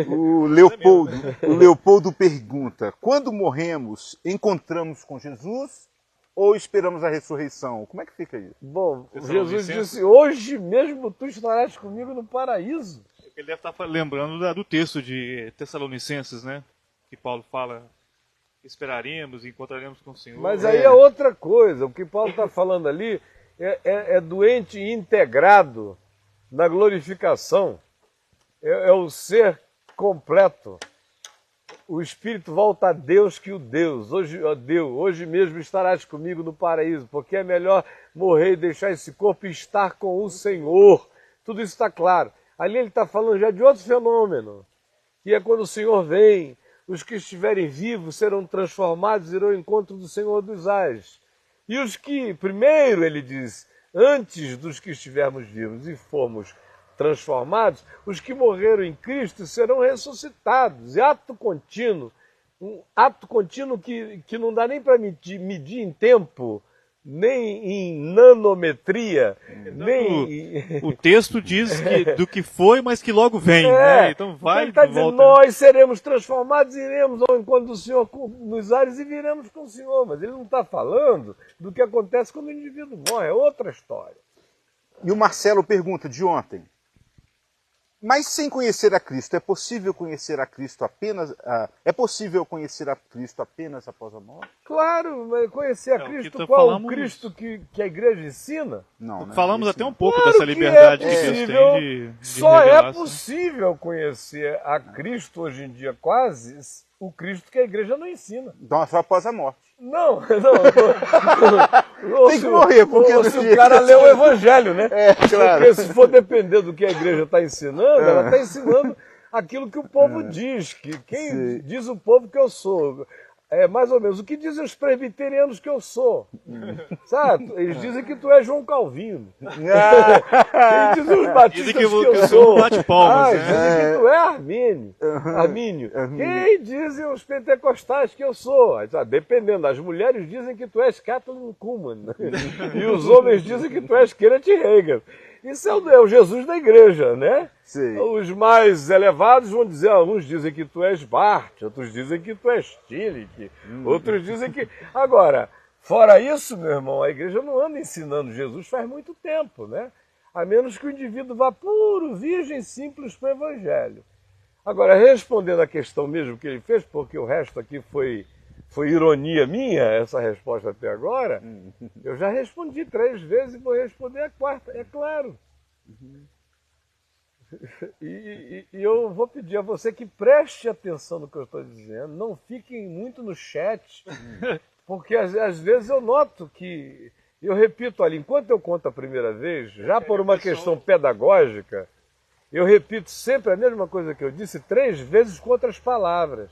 Speaker 2: O Leopoldo pergunta: quando morremos, encontramos com Jesus ou esperamos a ressurreição? Como é que fica isso?
Speaker 1: Bom, Jesus disse, hoje mesmo tu estarás comigo no paraíso.
Speaker 3: Ele deve estar lembrando do texto de Tessalonicenses, né? Que Paulo fala, esperaremos e encontraremos com o Senhor.
Speaker 1: Mas aí é outra coisa, o que Paulo está falando ali é doente integrado na glorificação. É o ser completo. O Espírito volta a Deus que o Deus. Hoje mesmo estarás comigo no paraíso, porque é melhor morrer e deixar esse corpo e estar com o Senhor. Tudo isso está claro. Ali ele está falando já de outro fenômeno, que é quando o Senhor vem, os que estiverem vivos serão transformados e irão ao encontro do Senhor dos Ares. E os que, primeiro ele diz, antes dos que estivermos vivos e formos transformados, os que morreram em Cristo serão ressuscitados. É ato contínuo, um ato contínuo que não dá nem para medir em tempo, nem em nanometria, nem...
Speaker 3: O texto diz do que foi, mas que logo vem. Né? Então vai
Speaker 1: ele está dizendo, nós seremos transformados, iremos ao encontro do Senhor nos ares e viremos com o Senhor. Mas ele não está falando do que acontece quando o indivíduo morre, é outra história.
Speaker 2: E o Marcelo pergunta de ontem: mas sem conhecer a Cristo, é possível conhecer a Cristo apenas após a morte?
Speaker 1: Claro, mas conhecer a Cristo, qual o Cristo que a igreja ensina?
Speaker 2: Não, né?
Speaker 3: Falamos até um pouco dessa liberdade que Deus tem de
Speaker 1: só
Speaker 3: revelação.
Speaker 1: É possível conhecer a Cristo hoje em dia, quase, o Cristo que a igreja não ensina.
Speaker 2: Então só após a morte.
Speaker 1: Não.
Speaker 2: Tem que morrer, porque
Speaker 1: se o cara lê o Evangelho, né?
Speaker 2: Claro.
Speaker 1: Porque se for depender do que a igreja está ensinando, ela está ensinando aquilo que o povo diz. Quem diz o povo que eu sou? É mais ou menos o que dizem os presbiterianos que eu sou. Sabe? Eles dizem que tu é João Calvino. Eles dizem os batistas que eu sou.
Speaker 3: Bate palmas, né?
Speaker 1: Dizem que tu é Armínio. Armínio. Quem dizem os pentecostais que eu sou? Dependendo, as mulheres dizem que tu és Kathleen Kuhlman. E os homens dizem que tu és Kenneth Hagin. Isso é o Jesus da igreja, né?
Speaker 2: Sim.
Speaker 1: Os mais elevados vão dizer, uns dizem que tu és Barth, outros dizem que tu és Tillich, outros dizem que... Agora, fora isso, meu irmão, a igreja não anda ensinando Jesus faz muito tempo, né? A menos que o indivíduo vá puro, virgem, simples para o evangelho. Agora, respondendo à questão mesmo que ele fez, porque o resto aqui foi ironia minha, essa resposta até agora, eu já respondi 3 vezes e vou responder a 4ª, é claro. E eu vou pedir a você que preste atenção no que eu estou dizendo, não fiquem muito no chat, porque às vezes eu noto que, eu repito, olha, enquanto eu conto a primeira vez, já por uma questão pedagógica, eu repito sempre a mesma coisa que eu disse 3 vezes com outras palavras.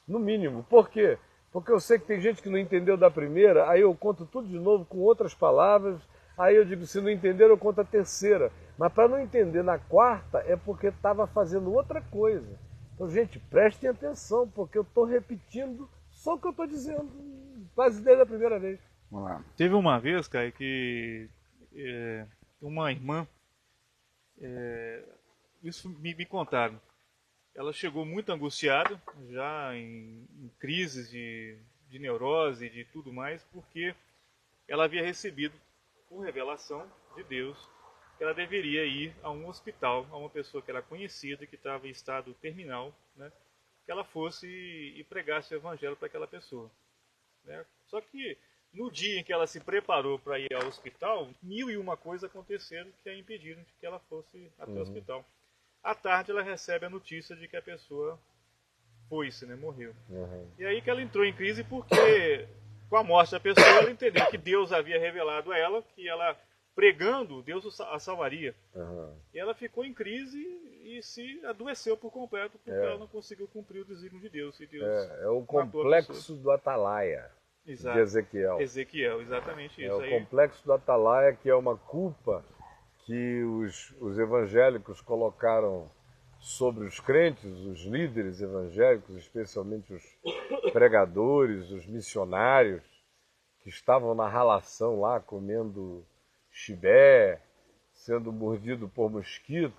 Speaker 1: No mínimo. Por quê? Porque eu sei que tem gente que não entendeu da primeira, aí eu conto tudo de novo com outras palavras, aí eu digo, se não entenderam, eu conto a terceira. Mas para não entender na 4ª, é porque estava fazendo outra coisa. Então, gente, prestem atenção, porque eu estou repetindo só o que eu estou dizendo, quase desde a primeira vez.
Speaker 2: Vamos lá.
Speaker 3: Teve uma vez, Caio, que uma irmã, isso me contaram, ela chegou muito angustiada, já em crises de neurose e de tudo mais, porque ela havia recebido, por revelação de Deus, que ela deveria ir a um hospital, a uma pessoa que era conhecida, que estava em estado terminal, né, que ela fosse e pregasse o evangelho para aquela pessoa. Né? Só que no dia em que ela se preparou para ir ao hospital, 1001 coisas aconteceram que a impediram de que ela fosse até o hospital. À tarde ela recebe a notícia de que a pessoa foi-se, né, morreu. E aí que ela entrou em crise porque, com a morte da pessoa, ela entendeu que Deus havia revelado a ela que ela, pregando, Deus a salvaria. E ela ficou em crise e se adoeceu por completo porque ela não conseguiu cumprir o desígnio de Deus. E Deus
Speaker 1: é o complexo do Atalaia,
Speaker 3: Exato.
Speaker 1: de Ezequiel.
Speaker 3: Ezequiel, exatamente isso.
Speaker 1: O complexo do Atalaia, que é uma culpa que os evangélicos colocaram sobre os crentes, os líderes evangélicos, especialmente os pregadores, os missionários, que estavam na ralação lá, comendo chibé, sendo mordido por mosquito.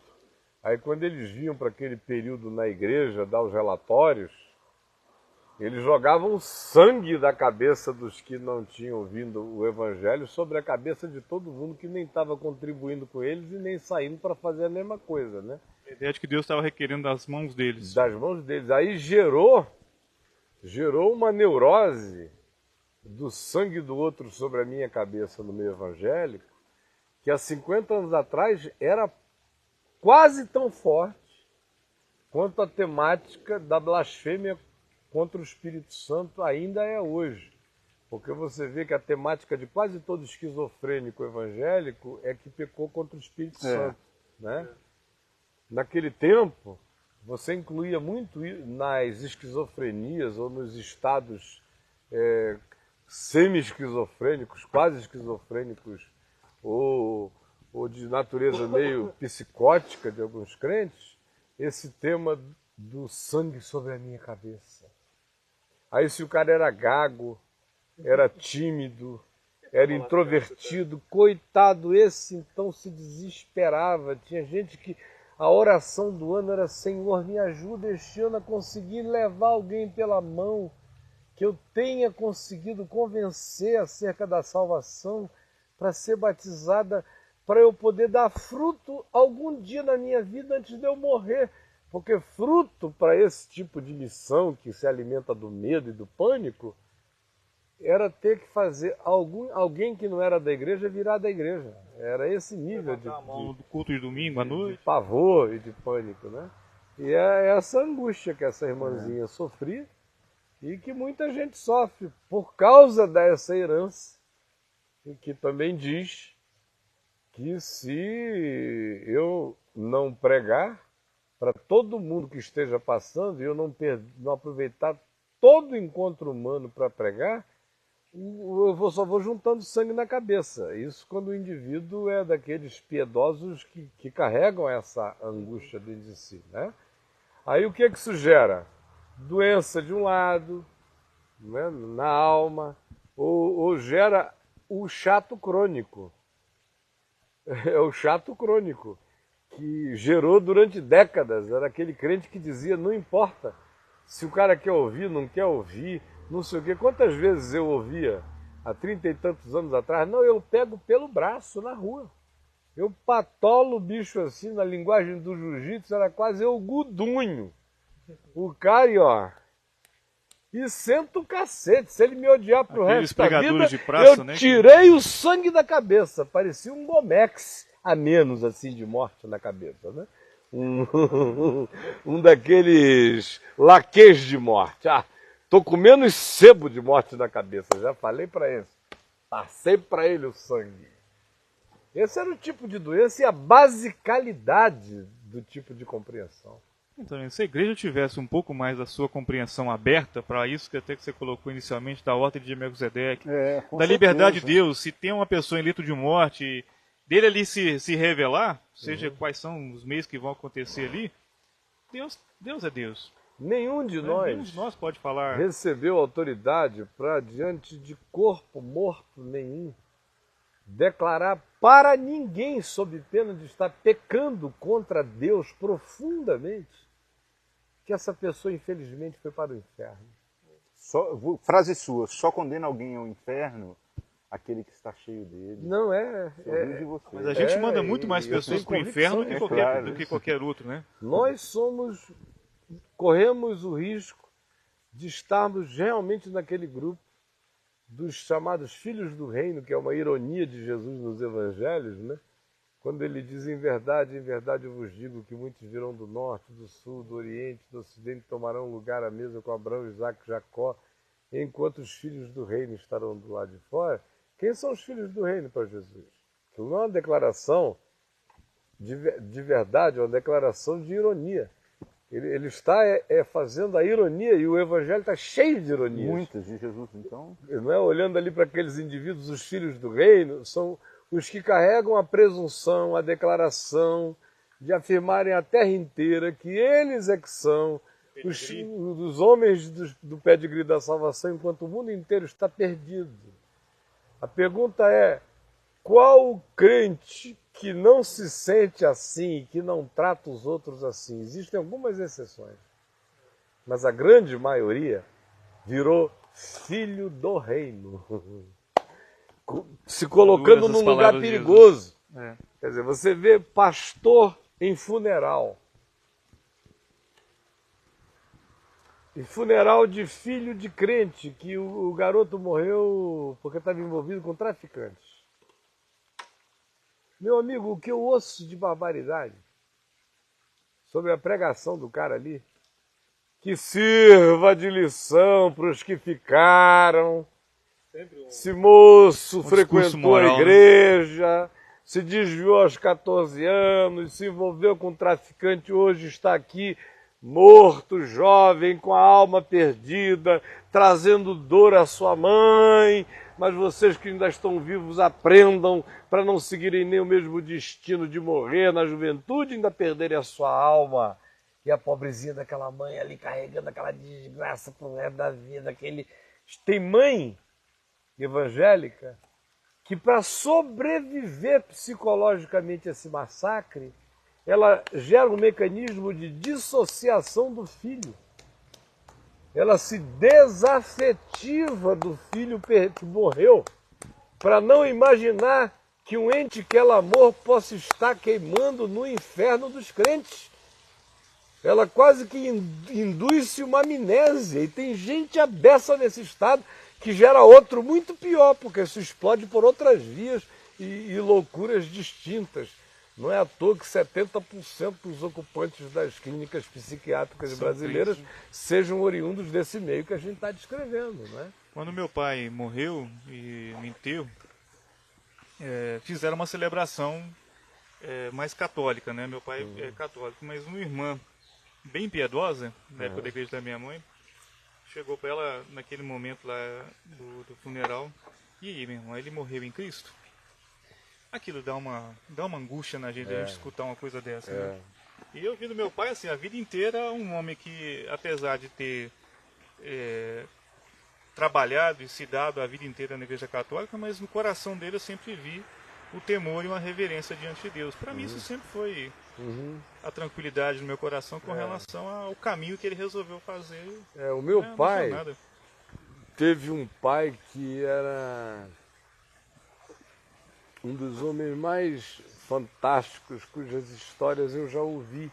Speaker 1: Aí quando eles vinham para aquele período na igreja dar os relatórios, eles jogavam sangue da cabeça dos que não tinham ouvido o evangelho sobre a cabeça de todo mundo que nem estava contribuindo com eles e nem saindo para fazer a mesma coisa, né?
Speaker 3: A ideia de que Deus estava requerendo das mãos deles.
Speaker 1: Das mãos deles. Aí gerou uma neurose do sangue do outro sobre a minha cabeça no meio evangélico, que há 50 anos atrás era quase tão forte quanto a temática da blasfêmia contra o Espírito Santo ainda é hoje. Porque você vê que a temática de quase todo esquizofrênico evangélico é que pecou contra o Espírito Santo. Né? Naquele tempo, você incluía muito nas esquizofrenias ou nos estados semi-esquizofrênicos, quase esquizofrênicos, ou de natureza meio psicótica de alguns crentes, esse tema do sangue sobre a minha cabeça. Aí se o cara era gago, era tímido, era introvertido, coitado, esse então se desesperava. Tinha gente que a oração do ano era: Senhor, me ajuda este ano a conseguir levar alguém pela mão, que eu tenha conseguido convencer acerca da salvação para ser batizada, para eu poder dar fruto algum dia na minha vida antes de eu morrer. Porque fruto para esse tipo de missão que se alimenta do medo e do pânico era ter que fazer alguém que não era da igreja virar da igreja. Era esse nível de
Speaker 3: culto de domingo à noite,
Speaker 1: de pavor e de pânico, né? E é essa angústia que essa irmãzinha sofria e que muita gente sofre por causa dessa herança, e que também diz que se eu não pregar para todo mundo que esteja passando e eu não aproveitar todo encontro humano para pregar, só vou juntando sangue na cabeça. Isso quando o indivíduo é daqueles piedosos que carregam essa angústia dentro de si, né? Aí o que isso gera? Doença de um lado, né, na alma, ou gera o chato crônico. É o chato crônico, que gerou durante décadas. Era aquele crente que dizia, não importa se o cara quer ouvir, não quer ouvir, não sei o quê. Quantas vezes eu ouvia, há 30 e tantos anos atrás, não, eu pego pelo braço na rua. Eu patolo o bicho assim, na linguagem do jiu-jitsu, era quase eu gudunho. O cara, ó, e senta o cacete. Se ele me odiar pro resto da vida,
Speaker 3: de praça,
Speaker 1: eu
Speaker 3: né,
Speaker 1: tirei o sangue da cabeça. Parecia um Gomex a menos, assim, de morte na cabeça, né? Um daqueles laquês de morte. Ah, tô com menos sebo de morte na cabeça. Já falei para ele. Passei para ele o sangue. Esse era o tipo de doença e a basicalidade do tipo de compreensão.
Speaker 3: Então, se a igreja tivesse um pouco mais da sua compreensão aberta para isso que até que você colocou inicialmente, da ordem de Melquisedeque, da liberdade de Deus, se tem uma pessoa em leito de morte, dele ali se revelar, seja quais são os meios que vão acontecer ali, Deus é Deus.
Speaker 1: Nenhum de
Speaker 3: nós pode falar.
Speaker 1: Recebeu autoridade para, diante de corpo morto nenhum, declarar para ninguém, sob pena de estar pecando contra Deus profundamente, que essa pessoa infelizmente foi para o inferno.
Speaker 2: Frase sua, só condena alguém ao inferno aquele que está cheio dele.
Speaker 1: Não
Speaker 3: mas a gente manda muito mais pessoas para o inferno do que qualquer outro, né?
Speaker 1: Nós corremos o risco de estarmos realmente naquele grupo dos chamados filhos do reino, que é uma ironia de Jesus nos evangelhos, né? Quando ele diz, em verdade eu vos digo que muitos virão do norte, do sul, do oriente, do ocidente, tomarão lugar à mesa com Abraão, Isaque e Jacó, enquanto os filhos do reino estarão do lado de fora. Quem são os filhos do reino para Jesus? Aquilo não é uma declaração de verdade, é uma declaração de ironia. Ele está fazendo a ironia, e o evangelho está cheio de ironias.
Speaker 2: Muitas de Jesus, então.
Speaker 1: Não é? Olhando ali para aqueles indivíduos, os filhos do reino, são os que carregam a presunção, a declaração de afirmarem a terra inteira que eles é que são os homens do pedigree da salvação, enquanto o mundo inteiro está perdido. A pergunta é, qual crente que não se sente assim, que não trata os outros assim? Existem algumas exceções, mas a grande maioria virou filho do reino, se colocando num lugar perigoso. Quer dizer, você vê pastor em funeral, e funeral de filho de crente, que o garoto morreu porque estava envolvido com traficantes. Meu amigo, o que eu ouço de barbaridade sobre a pregação do cara ali, que sirva de lição para os que ficaram. Esse moço frequentou a igreja, se desviou aos 14 anos, se envolveu com um traficante, hoje está aqui morto, jovem, com a alma perdida, trazendo dor à sua mãe. Mas vocês que ainda estão vivos, aprendam para não seguirem nem o mesmo destino de morrer na juventude e ainda perderem a sua alma. E a pobrezinha daquela mãe ali carregando aquela desgraça pro resto da vida. Tem mãe evangélica que, para sobreviver psicologicamente a esse massacre, ela gera um mecanismo de dissociação do filho. Ela se desafetiva do filho que morreu, para não imaginar que um ente que ela amou possa estar queimando no inferno dos crentes. Ela quase que induz-se uma amnésia, e tem gente abessa nesse estado que gera outro muito pior, porque isso explode por outras vias e loucuras distintas. Não é à toa que 70% dos ocupantes das clínicas psiquiátricas brasileiras sejam oriundos desse meio que a gente está descrevendo, né?
Speaker 3: Quando meu pai morreu e no enterro, fizeram uma celebração mais católica, né? Meu pai é católico, mas uma irmã bem piedosa, na época da igreja da minha mãe, chegou para ela naquele momento lá do funeral. E aí, meu irmão, ele morreu em Cristo? Aquilo dá uma angústia na gente, a gente escutar uma coisa dessa, né? E eu vi do meu pai, assim, a vida inteira, um homem que, apesar de ter trabalhado e se dado a vida inteira na Igreja Católica, mas no coração dele eu sempre vi o temor e uma reverência diante de Deus. Para mim isso sempre foi a tranquilidade no meu coração com relação ao caminho que ele resolveu fazer.
Speaker 1: O meu pai teve um pai que era um dos homens mais fantásticos, cujas histórias eu já ouvi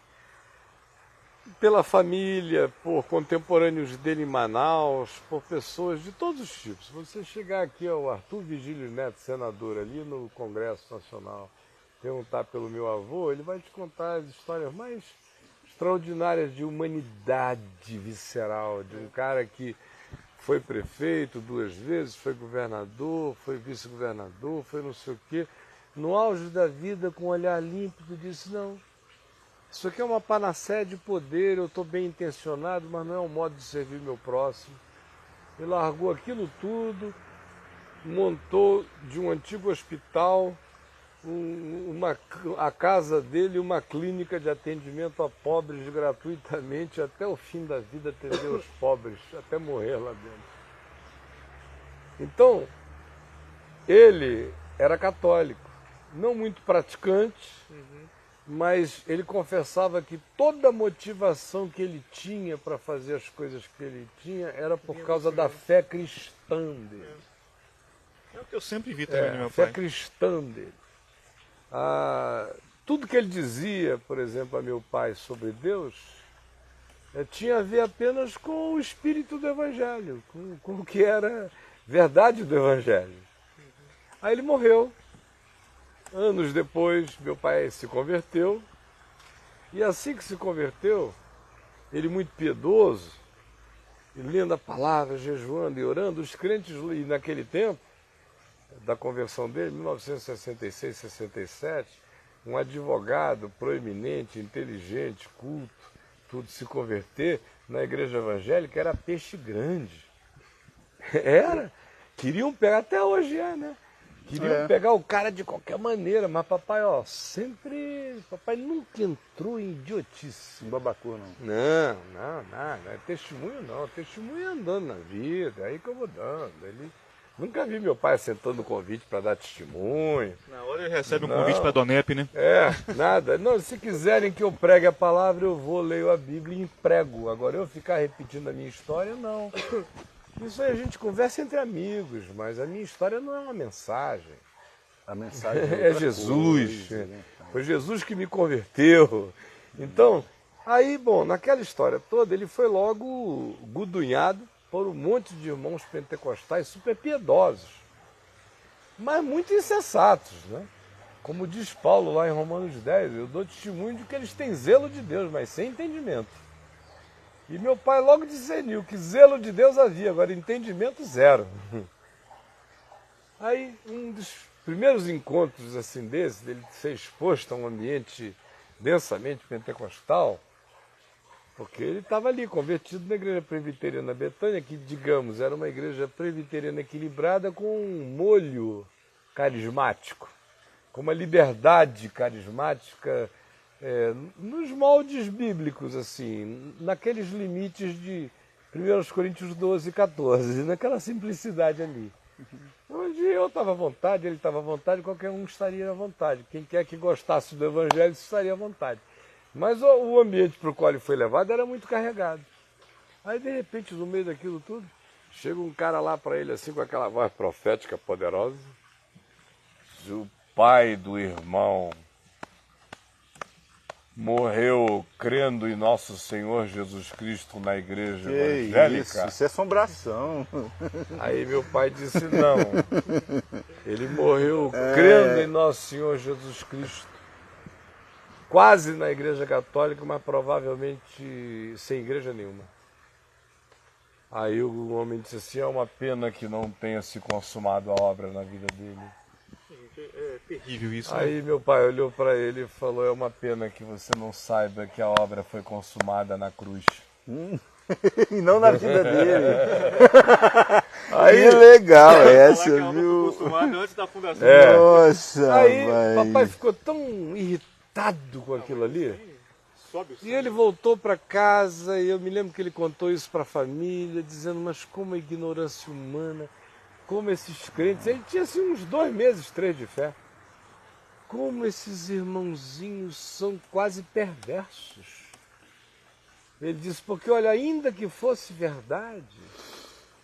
Speaker 1: pela família, por contemporâneos dele em Manaus, por pessoas de todos os tipos. Você chegar aqui ao Arthur Vigílio Neto, senador, ali no Congresso Nacional, perguntar pelo meu avô, ele vai te contar as histórias mais extraordinárias de humanidade visceral, de um cara que foi prefeito 2 vezes, foi governador, foi vice-governador, foi não sei o quê. No auge da vida, com um olhar límpido, disse, não, isso aqui é uma panaceia de poder, eu estou bem intencionado, mas não é um modo de servir meu próximo. Ele largou aquilo tudo, montou de um antigo hospital a casa dele, uma clínica de atendimento a pobres gratuitamente, até o fim da vida atender os pobres, até morrer lá dentro. Então, ele era católico, não muito praticante, mas ele confessava que toda a motivação que ele tinha para fazer as coisas que ele tinha era por causa da fé cristã dele.
Speaker 3: É o que eu sempre vi também no meu
Speaker 1: pai. A fé
Speaker 3: pai.
Speaker 1: cristã dele. Tudo que ele dizia, por exemplo, a meu pai sobre Deus, tinha a ver apenas com o espírito do Evangelho, com o que era verdade do Evangelho. Aí ele morreu. Anos depois, meu pai se converteu. E assim que se converteu, ele muito piedoso, e lendo a palavra, jejuando e orando, os crentes, e naquele tempo, da conversão dele, 1966, 67, um advogado proeminente, inteligente, culto, tudo se converter na igreja evangélica era peixe grande. Era. Queriam pegar, até hoje né? Queriam pegar o cara de qualquer maneira, mas papai, papai nunca entrou em idiotice.
Speaker 2: Babacu, não.
Speaker 1: Não é testemunho não, testemunho é andando na vida, é aí que eu vou dando. Ele nunca vi meu pai sentando no convite para dar testemunho.
Speaker 3: Na hora ele recebe um convite para a Donep, né?
Speaker 1: Nada. Não, se quiserem que eu pregue a palavra, eu vou, leio a Bíblia e prego. Agora eu ficar repetindo a minha história, não. Isso aí a gente conversa entre amigos, mas a minha história não é uma mensagem.
Speaker 2: A mensagem
Speaker 1: é Jesus. Foi Jesus que me converteu. Então, aí, naquela história toda, ele foi logo gudunhado por um monte de irmãos pentecostais super piedosos, mas muito insensatos, né? Como diz Paulo lá em Romanos 10, eu dou testemunho de que eles têm zelo de Deus, mas sem entendimento. E meu pai logo discerniu que zelo de Deus havia, agora entendimento zero. Aí, um dos primeiros encontros assim desse, dele ser exposto a um ambiente densamente pentecostal, porque ele estava ali, convertido na igreja presbiteriana Betânia, que, digamos, era uma igreja presbiteriana equilibrada com um molho carismático, com uma liberdade carismática, nos moldes bíblicos, assim, naqueles limites de 1 Coríntios 12 e 14, naquela simplicidade ali. Onde eu estava à vontade, ele estava à vontade, qualquer um estaria à vontade. Quem quer que gostasse do Evangelho estaria à vontade. Mas o ambiente para o qual ele foi levado era muito carregado. Aí, de repente, no meio daquilo tudo, chega um cara lá para ele, assim, com aquela voz profética poderosa. O pai do irmão morreu crendo em nosso Senhor Jesus Cristo na igreja evangélica.
Speaker 2: Isso é assombração.
Speaker 1: Aí meu pai disse, não, ele morreu crendo em nosso Senhor Jesus Cristo, quase na igreja católica, mas provavelmente sem igreja nenhuma. Aí o homem disse assim, é uma pena que não tenha se consumado a obra na vida dele.
Speaker 3: É terrível isso.
Speaker 1: Aí meu pai olhou para ele e falou, é uma pena que você não saiba que a obra foi consumada na cruz.
Speaker 2: E não na vida dele.
Speaker 1: Aí, que legal essa, viu?
Speaker 3: Acostumado antes da fundação.
Speaker 2: Nossa,
Speaker 1: Aí
Speaker 2: mãe.
Speaker 1: papai ficou tão irritado com aquilo ali. E ele voltou para casa e eu me lembro que ele contou isso para a família, dizendo, mas como a ignorância humana, como esses crentes, ele tinha assim uns 2 meses, 3 de fé, como esses irmãozinhos são quase perversos. Ele disse, porque olha, ainda que fosse verdade,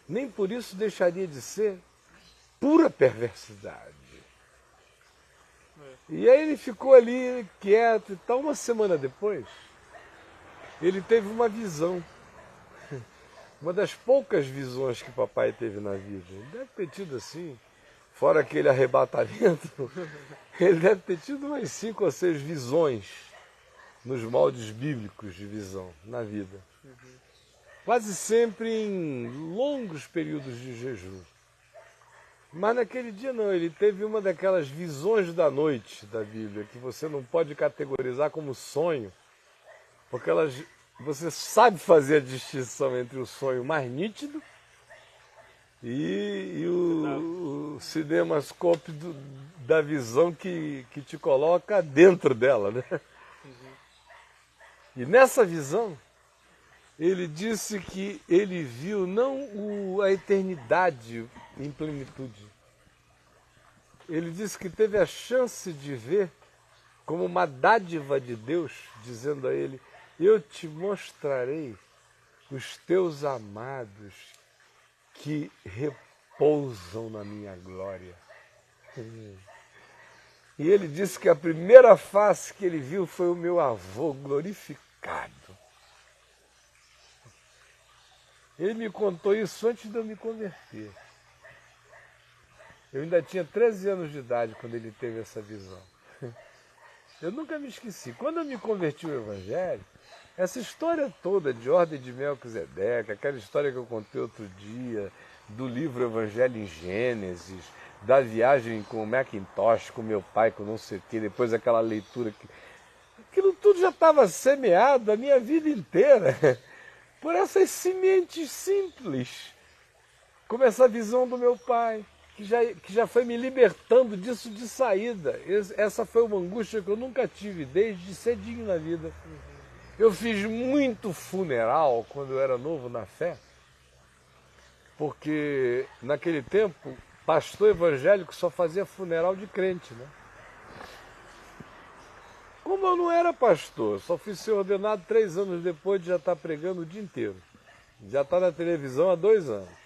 Speaker 1: nem por isso deixaria de ser pura perversidade. E aí ele ficou ali quieto e tal. Uma semana depois, ele teve uma visão. Uma das poucas visões que papai teve na vida. Ele deve ter tido assim, fora aquele arrebatamento, ele deve ter tido umas 5 ou 6 visões nos moldes bíblicos de visão na vida. Quase sempre em longos períodos de jejum. Mas naquele dia não, ele teve uma daquelas visões da noite da Bíblia, que você não pode categorizar como sonho, porque você sabe fazer a distinção entre o sonho mais nítido e o cinemascope da visão que te coloca dentro dela, né? E nessa visão, ele disse que ele viu não a eternidade em plenitude. Ele disse que teve a chance de ver como uma dádiva de Deus, dizendo a ele, eu te mostrarei os teus amados que repousam na minha glória. E ele disse que a primeira face que ele viu foi o meu avô glorificado. Ele me contou isso antes de eu me converter. Eu ainda tinha 13 anos de idade quando ele teve essa visão. Eu nunca me esqueci. Quando eu me converti ao Evangelho, essa história toda de ordem de Melquisedeque, aquela história que eu contei outro dia, do livro Evangelho em Gênesis, da viagem com o Macintosh, com meu pai, com não sei o quê, depois aquela leitura que... Aquilo tudo já estava semeado a minha vida inteira, por essas sementes simples, como essa visão do meu pai, que já foi me libertando disso de saída. Essa foi uma angústia que eu nunca tive, desde cedinho na vida. Eu fiz muito funeral quando eu era novo na fé, porque naquele tempo, pastor evangélico só fazia funeral de crente, né? Como eu não era pastor, só fui ser ordenado 3 anos depois de já estar pregando o dia inteiro. Já está na televisão há 2 anos.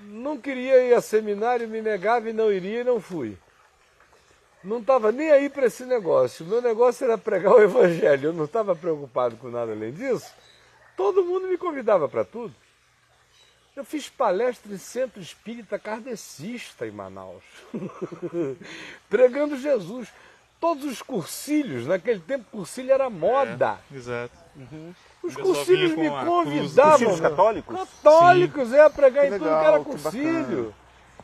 Speaker 1: Não queria ir a seminário, me negava e não iria e não fui. Não estava nem aí para esse negócio. O meu negócio era pregar o evangelho. Eu não estava preocupado com nada além disso. Todo mundo me convidava para tudo. Eu fiz palestra em centro espírita kardecista em Manaus. Pregando Jesus. Todos os cursilhos, naquele tempo cursilho era moda.
Speaker 3: Exato.
Speaker 1: Os cursilhos me convidavam.
Speaker 2: Cursilhos católicos?
Speaker 1: Católicos, a pregar
Speaker 2: Que
Speaker 1: em tudo
Speaker 2: legal,
Speaker 1: que era
Speaker 2: que
Speaker 1: cursilho.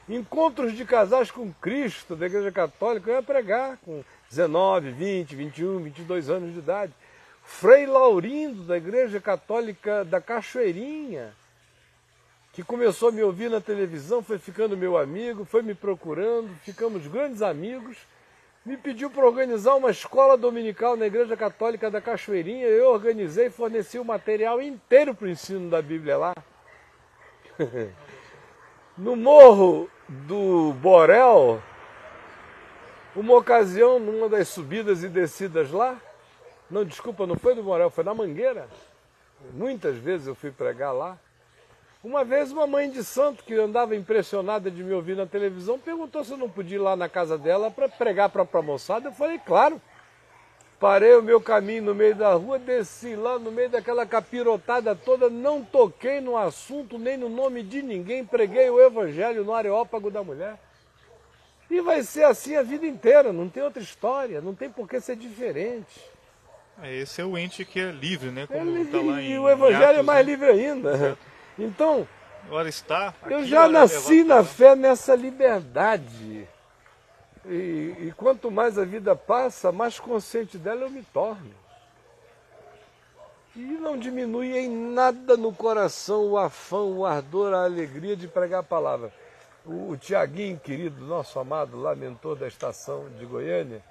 Speaker 1: Encontros de casais com Cristo da Igreja Católica, eu ia pregar com 19, 20, 21, 22 anos de idade. Frei Laurindo, da Igreja Católica da Cachoeirinha, que começou a me ouvir na televisão, foi ficando meu amigo, foi me procurando, ficamos grandes amigos, me pediu para organizar uma escola dominical na Igreja Católica da Cachoeirinha, eu organizei e forneci o material inteiro para o ensino da Bíblia lá. No Morro do Borel, uma ocasião, numa das subidas e descidas lá, não, desculpa, não foi do Borel, foi na Mangueira, muitas vezes eu fui pregar lá. Uma vez uma mãe de santo que andava impressionada de me ouvir na televisão perguntou se eu não podia ir lá na casa dela para pregar para a moçada. Eu falei, claro. Parei o meu caminho no meio da rua, desci lá no meio daquela capirotada toda, não toquei no assunto nem no nome de ninguém, preguei o evangelho no Areópago da Mulher. E vai ser assim a vida inteira, não tem outra história, não tem por que ser diferente.
Speaker 3: Esse é o ente que é livre, né? Como tá lá
Speaker 1: e o evangelho
Speaker 3: Atos,
Speaker 1: é mais
Speaker 3: né?
Speaker 1: livre ainda.
Speaker 3: Exato.
Speaker 1: Então,
Speaker 3: Agora está aqui,
Speaker 1: eu já
Speaker 3: ora
Speaker 1: nasci
Speaker 3: levado
Speaker 1: na
Speaker 3: lá.
Speaker 1: fé nessa liberdade. E quanto mais a vida passa, mais consciente dela eu me torno. E não diminui em nada no coração o afã, o ardor, a alegria de pregar a palavra. O Tiaguinho, querido, nosso amado lá, mentor da estação de Goiânia,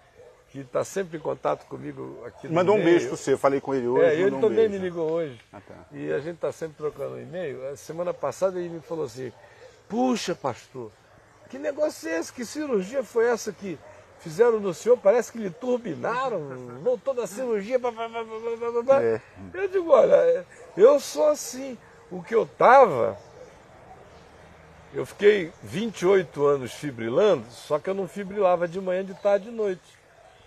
Speaker 1: que está sempre em contato comigo aqui no
Speaker 2: Mandou um
Speaker 1: e-mail.
Speaker 2: beijo para você, eu falei com ele hoje.
Speaker 1: Ele
Speaker 2: mandou um
Speaker 1: também
Speaker 2: beijo.
Speaker 1: me ligou hoje.
Speaker 2: Ah, tá.
Speaker 1: E a gente está sempre trocando um e-mail. A semana passada ele me falou assim, puxa, pastor, que negócio é esse? Que cirurgia foi essa que fizeram no senhor? Parece que lhe turbinaram, voltou da cirurgia.
Speaker 2: É.
Speaker 1: Eu digo, olha, eu sou assim. O que eu estava... Eu fiquei 28 anos fibrilando, só que eu não fibrilava de manhã, de tarde e de noite.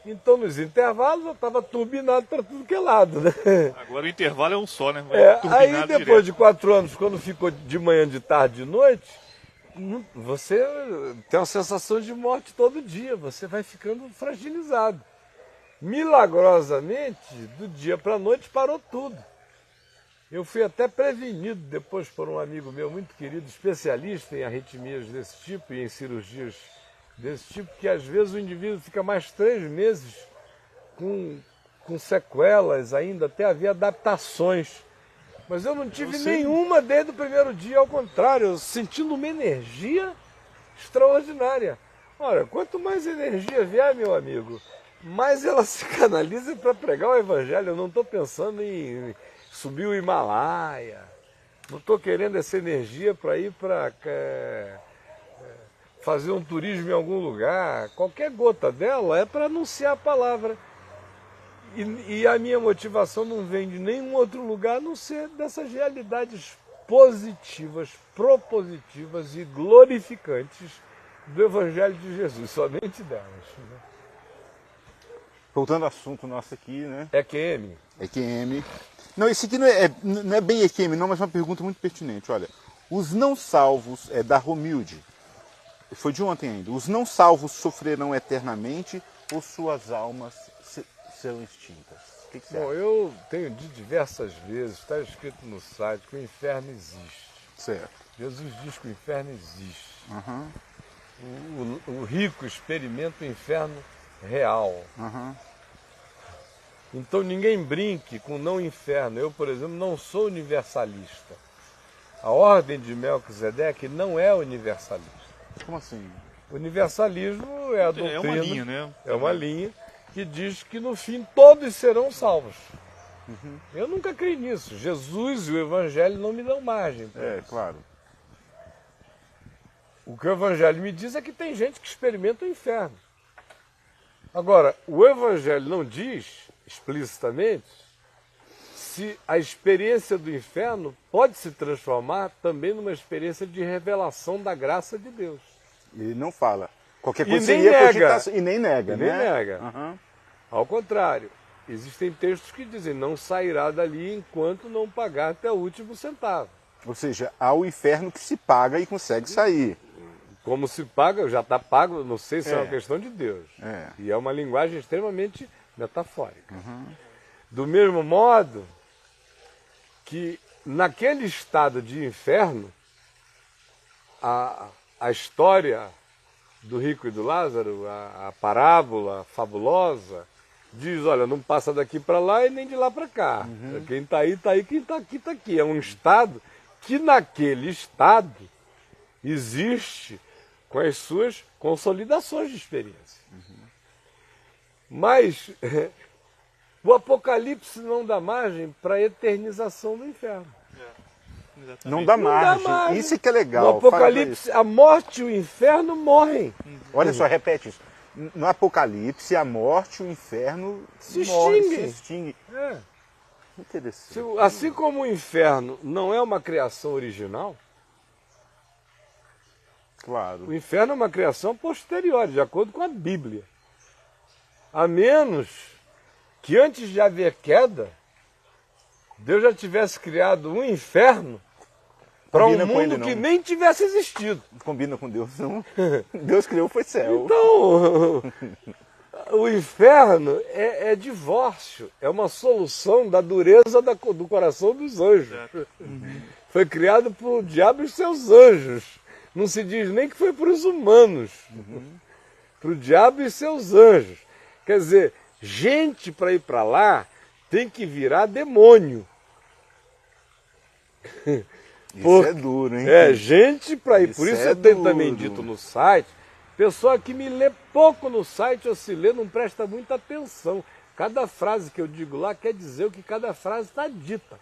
Speaker 1: Então, nos intervalos, eu estava turbinado para tudo que é lado, né?
Speaker 3: Agora o intervalo é um só, né? Vai turbinar
Speaker 1: Aí, depois
Speaker 3: direto.
Speaker 1: de 4 anos, quando ficou de manhã, de tarde e de noite, você tem uma sensação de morte todo dia, você vai ficando fragilizado. Milagrosamente, do dia para a noite, parou tudo. Eu fui até prevenido depois por um amigo meu muito querido, especialista em arritmias desse tipo e em cirurgias desse tipo, que às vezes o indivíduo fica mais 3 meses com sequelas ainda, até haver adaptações. Mas eu não tive nenhuma desde o primeiro dia, ao contrário, eu sentindo uma energia extraordinária. Ora, quanto mais energia vier, meu amigo, mais ela se canaliza para pregar o evangelho. Eu não estou pensando em subir o Himalaia, não estou querendo essa energia para ir para fazer um turismo em algum lugar. Qualquer gota dela é para anunciar a palavra. E a minha motivação não vem de nenhum outro lugar a não ser dessas realidades positivas, propositivas e glorificantes do Evangelho de Jesus, somente delas. Né?
Speaker 2: Voltando ao assunto nosso aqui, né?
Speaker 1: EQM.
Speaker 2: EQM. Não, esse aqui não é bem EQM não, mas é uma pergunta muito pertinente. Olha, os não salvos, é da Romilde, foi de ontem ainda, os não salvos sofrerão eternamente ou suas almas serão extintas? O que você
Speaker 1: Bom,
Speaker 2: acha?
Speaker 1: eu tenho dito diversas vezes, está escrito no site, que o inferno existe.
Speaker 2: Certo.
Speaker 1: Jesus diz que o inferno existe.
Speaker 2: Uhum.
Speaker 1: O rico experimenta o inferno real.
Speaker 2: Uhum.
Speaker 1: Então ninguém brinque com não inferno. Eu, por exemplo, não sou universalista. A ordem de Melquisedeque não é universalista.
Speaker 2: Como assim?
Speaker 1: O universalismo é a doutrina,
Speaker 3: É uma linha, né?
Speaker 1: é uma linha que diz que no fim todos serão salvos. Eu nunca creio nisso. Jesus e o Evangelho não me dão margem.
Speaker 2: É, claro.
Speaker 1: O que o Evangelho me diz é que tem gente que experimenta o inferno. Agora, o Evangelho não diz explicitamente se a experiência do inferno pode se transformar também numa experiência de revelação da graça de Deus.
Speaker 2: Ele não fala. Qualquer
Speaker 1: E
Speaker 2: coisa
Speaker 1: nem
Speaker 2: seria
Speaker 1: nega.
Speaker 2: cogitação. E nem nega,
Speaker 1: E nem
Speaker 2: né?
Speaker 1: nega.
Speaker 2: Uhum.
Speaker 1: Ao contrário, existem textos que dizem não sairá dali enquanto não pagar até o último centavo.
Speaker 2: Ou seja, há o inferno que se paga e consegue sair.
Speaker 1: Como se paga, já está pago, não sei se é
Speaker 2: É.
Speaker 1: uma questão de Deus.
Speaker 2: É.
Speaker 1: E é uma linguagem extremamente metafórica. Do mesmo modo que naquele estado de inferno, a história do rico e do Lázaro, a parábola fabulosa, diz, olha, não passa daqui para lá e nem de lá para cá. Quem está aí, está aí, quem está aqui, está aqui. É um estado que naquele estado existe com as suas consolidações de experiência. Mas o Apocalipse não dá margem para a eternização do inferno.
Speaker 3: Exatamente.
Speaker 2: Não dá
Speaker 1: Não dá
Speaker 2: margem.
Speaker 1: margem.
Speaker 2: Isso é que é legal.
Speaker 1: No
Speaker 2: Fala pra
Speaker 1: Apocalipse, a morte e o inferno morrem.
Speaker 2: isso. Olha só, repete isso. No Apocalipse, a morte e o inferno
Speaker 1: Se
Speaker 2: morrem,
Speaker 1: extinguem.
Speaker 2: se extinguem.
Speaker 1: É.
Speaker 2: Interessante.
Speaker 1: Assim como o inferno não é uma criação original,
Speaker 2: Claro.
Speaker 1: o inferno é uma criação posterior, de acordo com a Bíblia. A menos que antes de haver queda, Deus já tivesse criado um inferno para um
Speaker 2: Combina com ele,
Speaker 1: mundo que
Speaker 2: não.
Speaker 1: nem tivesse existido.
Speaker 2: Combina com Deus, não. Deus criou foi céu.
Speaker 1: Então, o inferno é divórcio, é uma solução da dureza do coração dos anjos. Foi criado por diabo e seus anjos. Não se diz nem que foi para os humanos. Para o diabo e seus anjos. Quer dizer, gente para ir para lá tem que virar demônio.
Speaker 2: Isso é duro, hein?
Speaker 1: É, gente para ir.
Speaker 2: Isso
Speaker 1: Por isso
Speaker 2: é
Speaker 1: eu tenho
Speaker 2: duro.
Speaker 1: também dito no site, pessoa que me lê pouco no site ou se lê não presta muita atenção. Cada frase que eu digo lá quer dizer o que cada frase está dita.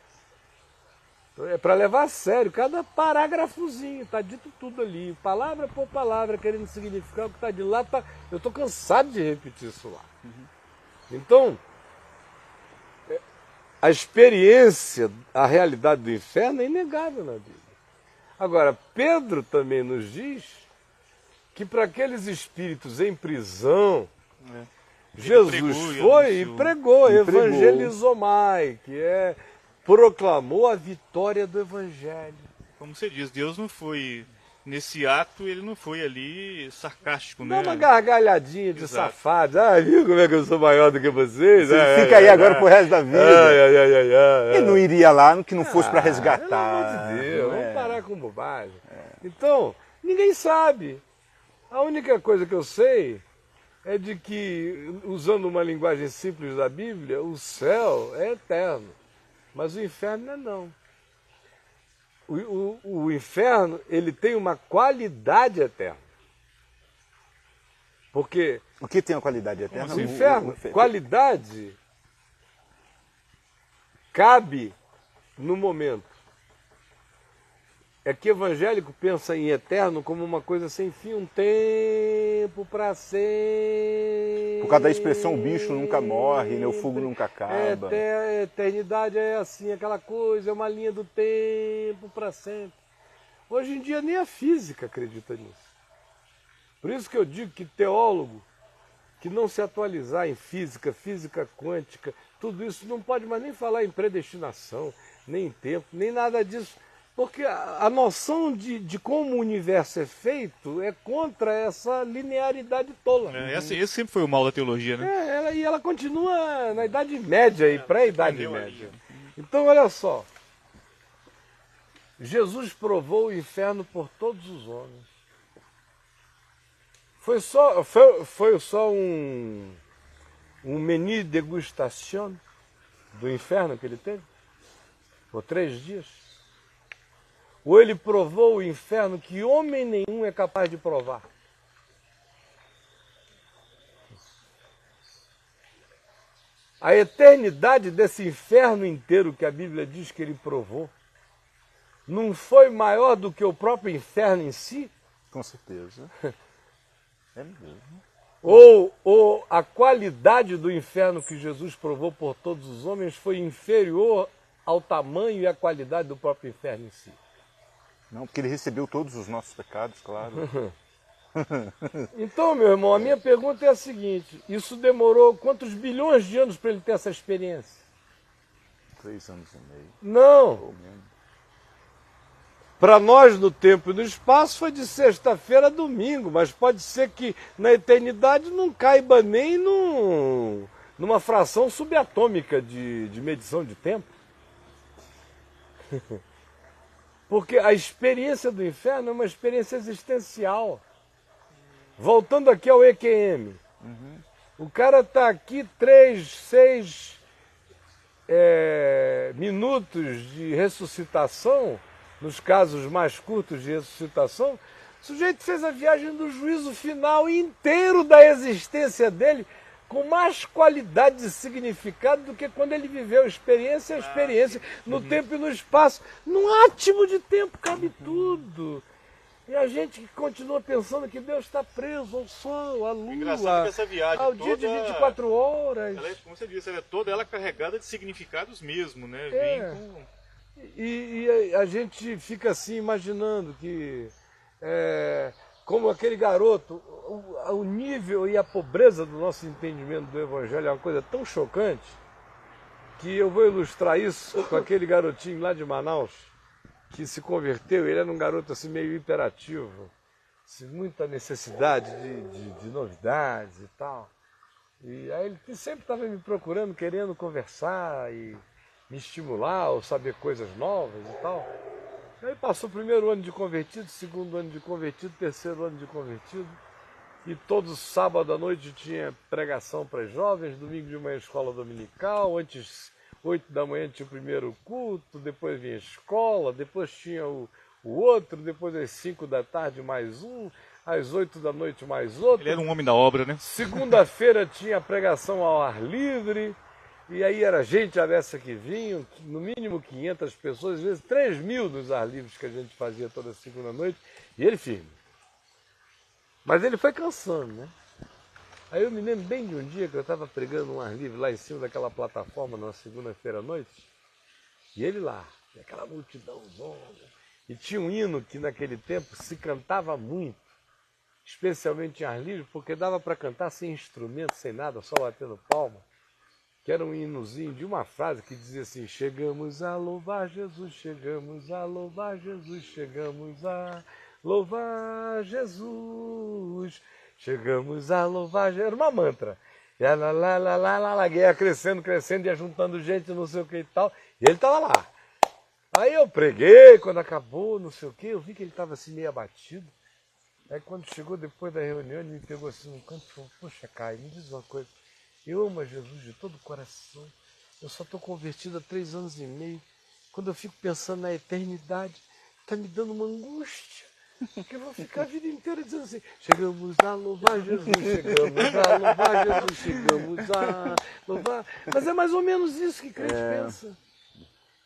Speaker 1: É para levar a sério, cada parágrafozinho, está dito tudo ali, palavra por palavra, querendo significar o que está de lá. Eu estou cansado de repetir isso lá. Então, a experiência, a realidade do inferno é inegável na Bíblia. Agora, Pedro também nos diz que para aqueles espíritos em prisão, Jesus foi e pregou, evangelizou mais, que é proclamou a vitória do evangelho.
Speaker 3: Como você diz, Deus não foi, nesse ato, ele não foi ali sarcástico,
Speaker 1: Dá
Speaker 3: né?
Speaker 1: uma gargalhadinha de
Speaker 3: Exato.
Speaker 1: safado. Ah, viu como é que eu sou maior do que vocês?
Speaker 2: Fica aí agora pro resto da vida.
Speaker 1: Ai.
Speaker 2: Ele não iria lá que não fosse para resgatar.
Speaker 1: Pelo amor de Deus,
Speaker 2: não é?
Speaker 1: vamos parar com bobagem. Então, ninguém sabe. A única coisa que eu sei é de que, usando uma linguagem simples da Bíblia, o céu é eterno, mas o inferno não. O inferno, ele tem uma qualidade eterna. Porque
Speaker 2: O que tem uma qualidade eterna?
Speaker 1: o inferno, qualidade, cabe no momento. É que evangélico pensa em eterno como uma coisa sem fim, um tempo para sempre.
Speaker 2: Por causa da expressão o bicho nunca morre, né? O fogo nunca acaba.
Speaker 1: Eternidade é assim, aquela coisa, é uma linha do tempo para sempre. Hoje em dia nem a física acredita nisso. Por isso que eu digo que teólogo que não se atualizar em física, física quântica, tudo isso não pode mais nem falar em predestinação, nem em tempo, nem nada disso. Porque a noção de como o universo é feito é contra essa linearidade tola.
Speaker 3: Esse sempre foi o mal da teologia, né?
Speaker 1: E ela continua na Idade Média e pré-Idade Média. Então, olha só. Jesus provou o inferno por todos os homens. Foi só um menu de degustação do inferno que ele teve? Por 3 dias? Ou ele provou o inferno que homem nenhum é capaz de provar? A eternidade desse inferno inteiro que a Bíblia diz que ele provou, não foi maior do que o próprio inferno em si?
Speaker 2: Com certeza. É mesmo.
Speaker 1: Ou a qualidade do inferno que Jesus provou por todos os homens foi inferior ao tamanho e à qualidade do próprio inferno em si?
Speaker 2: Não, porque ele recebeu todos os nossos pecados, claro.
Speaker 1: Então, meu irmão, a minha pergunta é a seguinte: isso demorou quantos bilhões de anos para ele ter essa experiência?
Speaker 2: 3 anos e meio.
Speaker 1: Não.
Speaker 2: Ou menos.
Speaker 1: Para nós, no tempo e no espaço, foi de sexta-feira a domingo, mas pode ser que na eternidade não caiba nem numa fração subatômica de medição de tempo. Porque a experiência do inferno é uma experiência existencial. Voltando aqui ao EQM. O cara está aqui 3, 6 minutos de ressuscitação, nos casos mais curtos de ressuscitação, o sujeito fez a viagem do juízo final inteiro da existência dele com mais qualidade de significado do que quando ele viveu a experiência no tempo e no espaço. Num átimo de tempo cabe tudo. E a gente que continua pensando que Deus está preso ao sol, à lua,
Speaker 3: que essa viagem
Speaker 1: ao dia de 24 horas.
Speaker 3: Ela, como você disse, ela é toda ela carregada de significados mesmo, né?
Speaker 1: E a gente fica assim imaginando que, como aquele garoto, o nível e a pobreza do nosso entendimento do Evangelho é uma coisa tão chocante que eu vou ilustrar isso com aquele garotinho lá de Manaus que se converteu. Ele era um garoto assim meio hiperativo, assim, muita necessidade de novidades e tal. E aí ele sempre estava me procurando, querendo conversar e me estimular ou saber coisas novas e tal. Aí passou o 1º ano de convertido, 2º ano de convertido, 3º ano de convertido. E todo sábado à noite tinha pregação para jovens, domingo de manhã escola dominical, antes 8 da manhã tinha o primeiro culto, depois vinha a escola, depois tinha o outro, depois às 5 da tarde mais um, às 8 da noite mais outro.
Speaker 3: Ele era um homem da obra, né?
Speaker 1: Segunda-feira tinha pregação ao ar livre, e aí era gente a beça que vinha, no mínimo 500 pessoas, às vezes 3.000 nos ar livres que a gente fazia toda segunda noite, e ele firme. Mas ele foi cansando, né? Aí eu me lembro bem de um dia que eu estava pregando um ar livre lá em cima daquela plataforma, numa segunda-feira à noite, e ele lá, e aquela multidão zona. E tinha um hino que naquele tempo se cantava muito, especialmente em ar livre, porque dava para cantar sem instrumento, sem nada, só batendo palma, que era um hinozinho de uma frase que dizia assim: chegamos a louvar Jesus, chegamos a louvar Jesus, chegamos a louvar Jesus, chegamos a louvar Jesus. Era uma mantra. E a guerra crescendo, crescendo, ia juntando gente, não sei o que e tal, e ele estava lá. Aí eu preguei, quando acabou, não sei o que, eu vi que ele estava assim meio abatido. Aí quando chegou depois da reunião, ele me pegou assim no canto e falou: poxa, Caio, me diz uma coisa, eu amo a Jesus de todo o coração, eu só estou convertido há 3 anos e meio, quando eu fico pensando na eternidade, está me dando uma angústia, que eu vou ficar a vida inteira dizendo assim: chegamos a louvar Jesus, chegamos a louvar Jesus, chegamos a louvar. Mas é mais ou menos isso que crente pensa.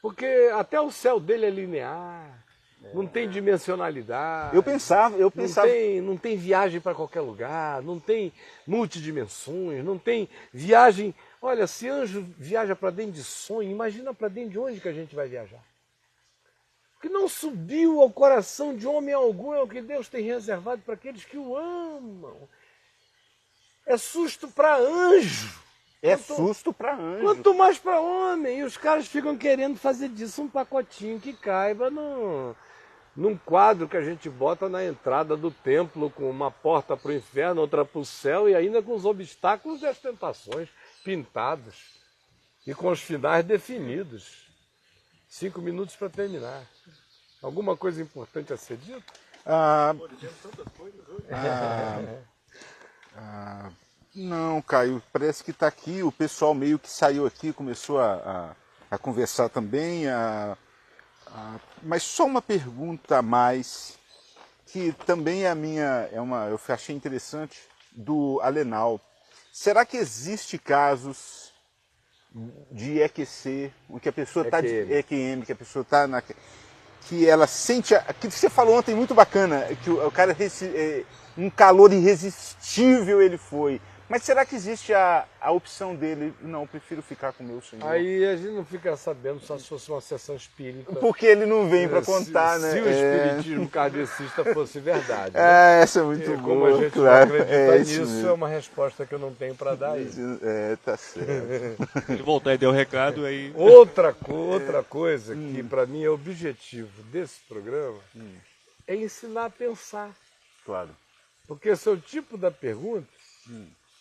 Speaker 1: Porque até o céu dele é linear, não tem dimensionalidade.
Speaker 2: Eu pensava.
Speaker 1: Não tem viagem para qualquer lugar, não tem multidimensões, não tem viagem. Olha, se anjo viaja para dentro de sonho, imagina para dentro de onde que a gente vai viajar. O que não subiu ao coração de homem algum é o que Deus tem reservado para aqueles que o amam. É susto para anjo.
Speaker 2: Susto para anjo.
Speaker 1: Quanto mais para homem. E os caras ficam querendo fazer disso um pacotinho que caiba num quadro que a gente bota na entrada do templo, com uma porta para o inferno, outra para o céu, e ainda com os obstáculos e as tentações pintados. E com os finais definidos. 5 minutos para terminar. Alguma coisa importante a ser dita?
Speaker 2: Não, Caio, parece que está aqui, o pessoal meio que saiu aqui, começou a conversar também, mas só uma pergunta a mais, que também é a minha, eu achei interessante, do Alenal. Será que existe casos de EQC, em que a pessoa está de EQM, que a pessoa está que ela sente, que você falou ontem muito bacana, que o cara, um calor irresistível ele foi. Mas será que existe a opção dele? Não, eu prefiro ficar com o meu Senhor.
Speaker 1: Aí a gente não fica sabendo só se fosse uma sessão espírita.
Speaker 2: Porque ele não vem para contar, né?
Speaker 1: Se o espiritismo kardecista fosse verdade. Né?
Speaker 2: Essa é muito boa.
Speaker 1: Como a gente não acredita nisso, é uma resposta que eu não tenho para dar aí.
Speaker 2: Tá certo.
Speaker 3: Ele voltar e der o recado, aí...
Speaker 1: Outra coisa que para mim é objetivo desse programa é ensinar a pensar.
Speaker 2: Claro.
Speaker 1: Porque esse é o tipo da pergunta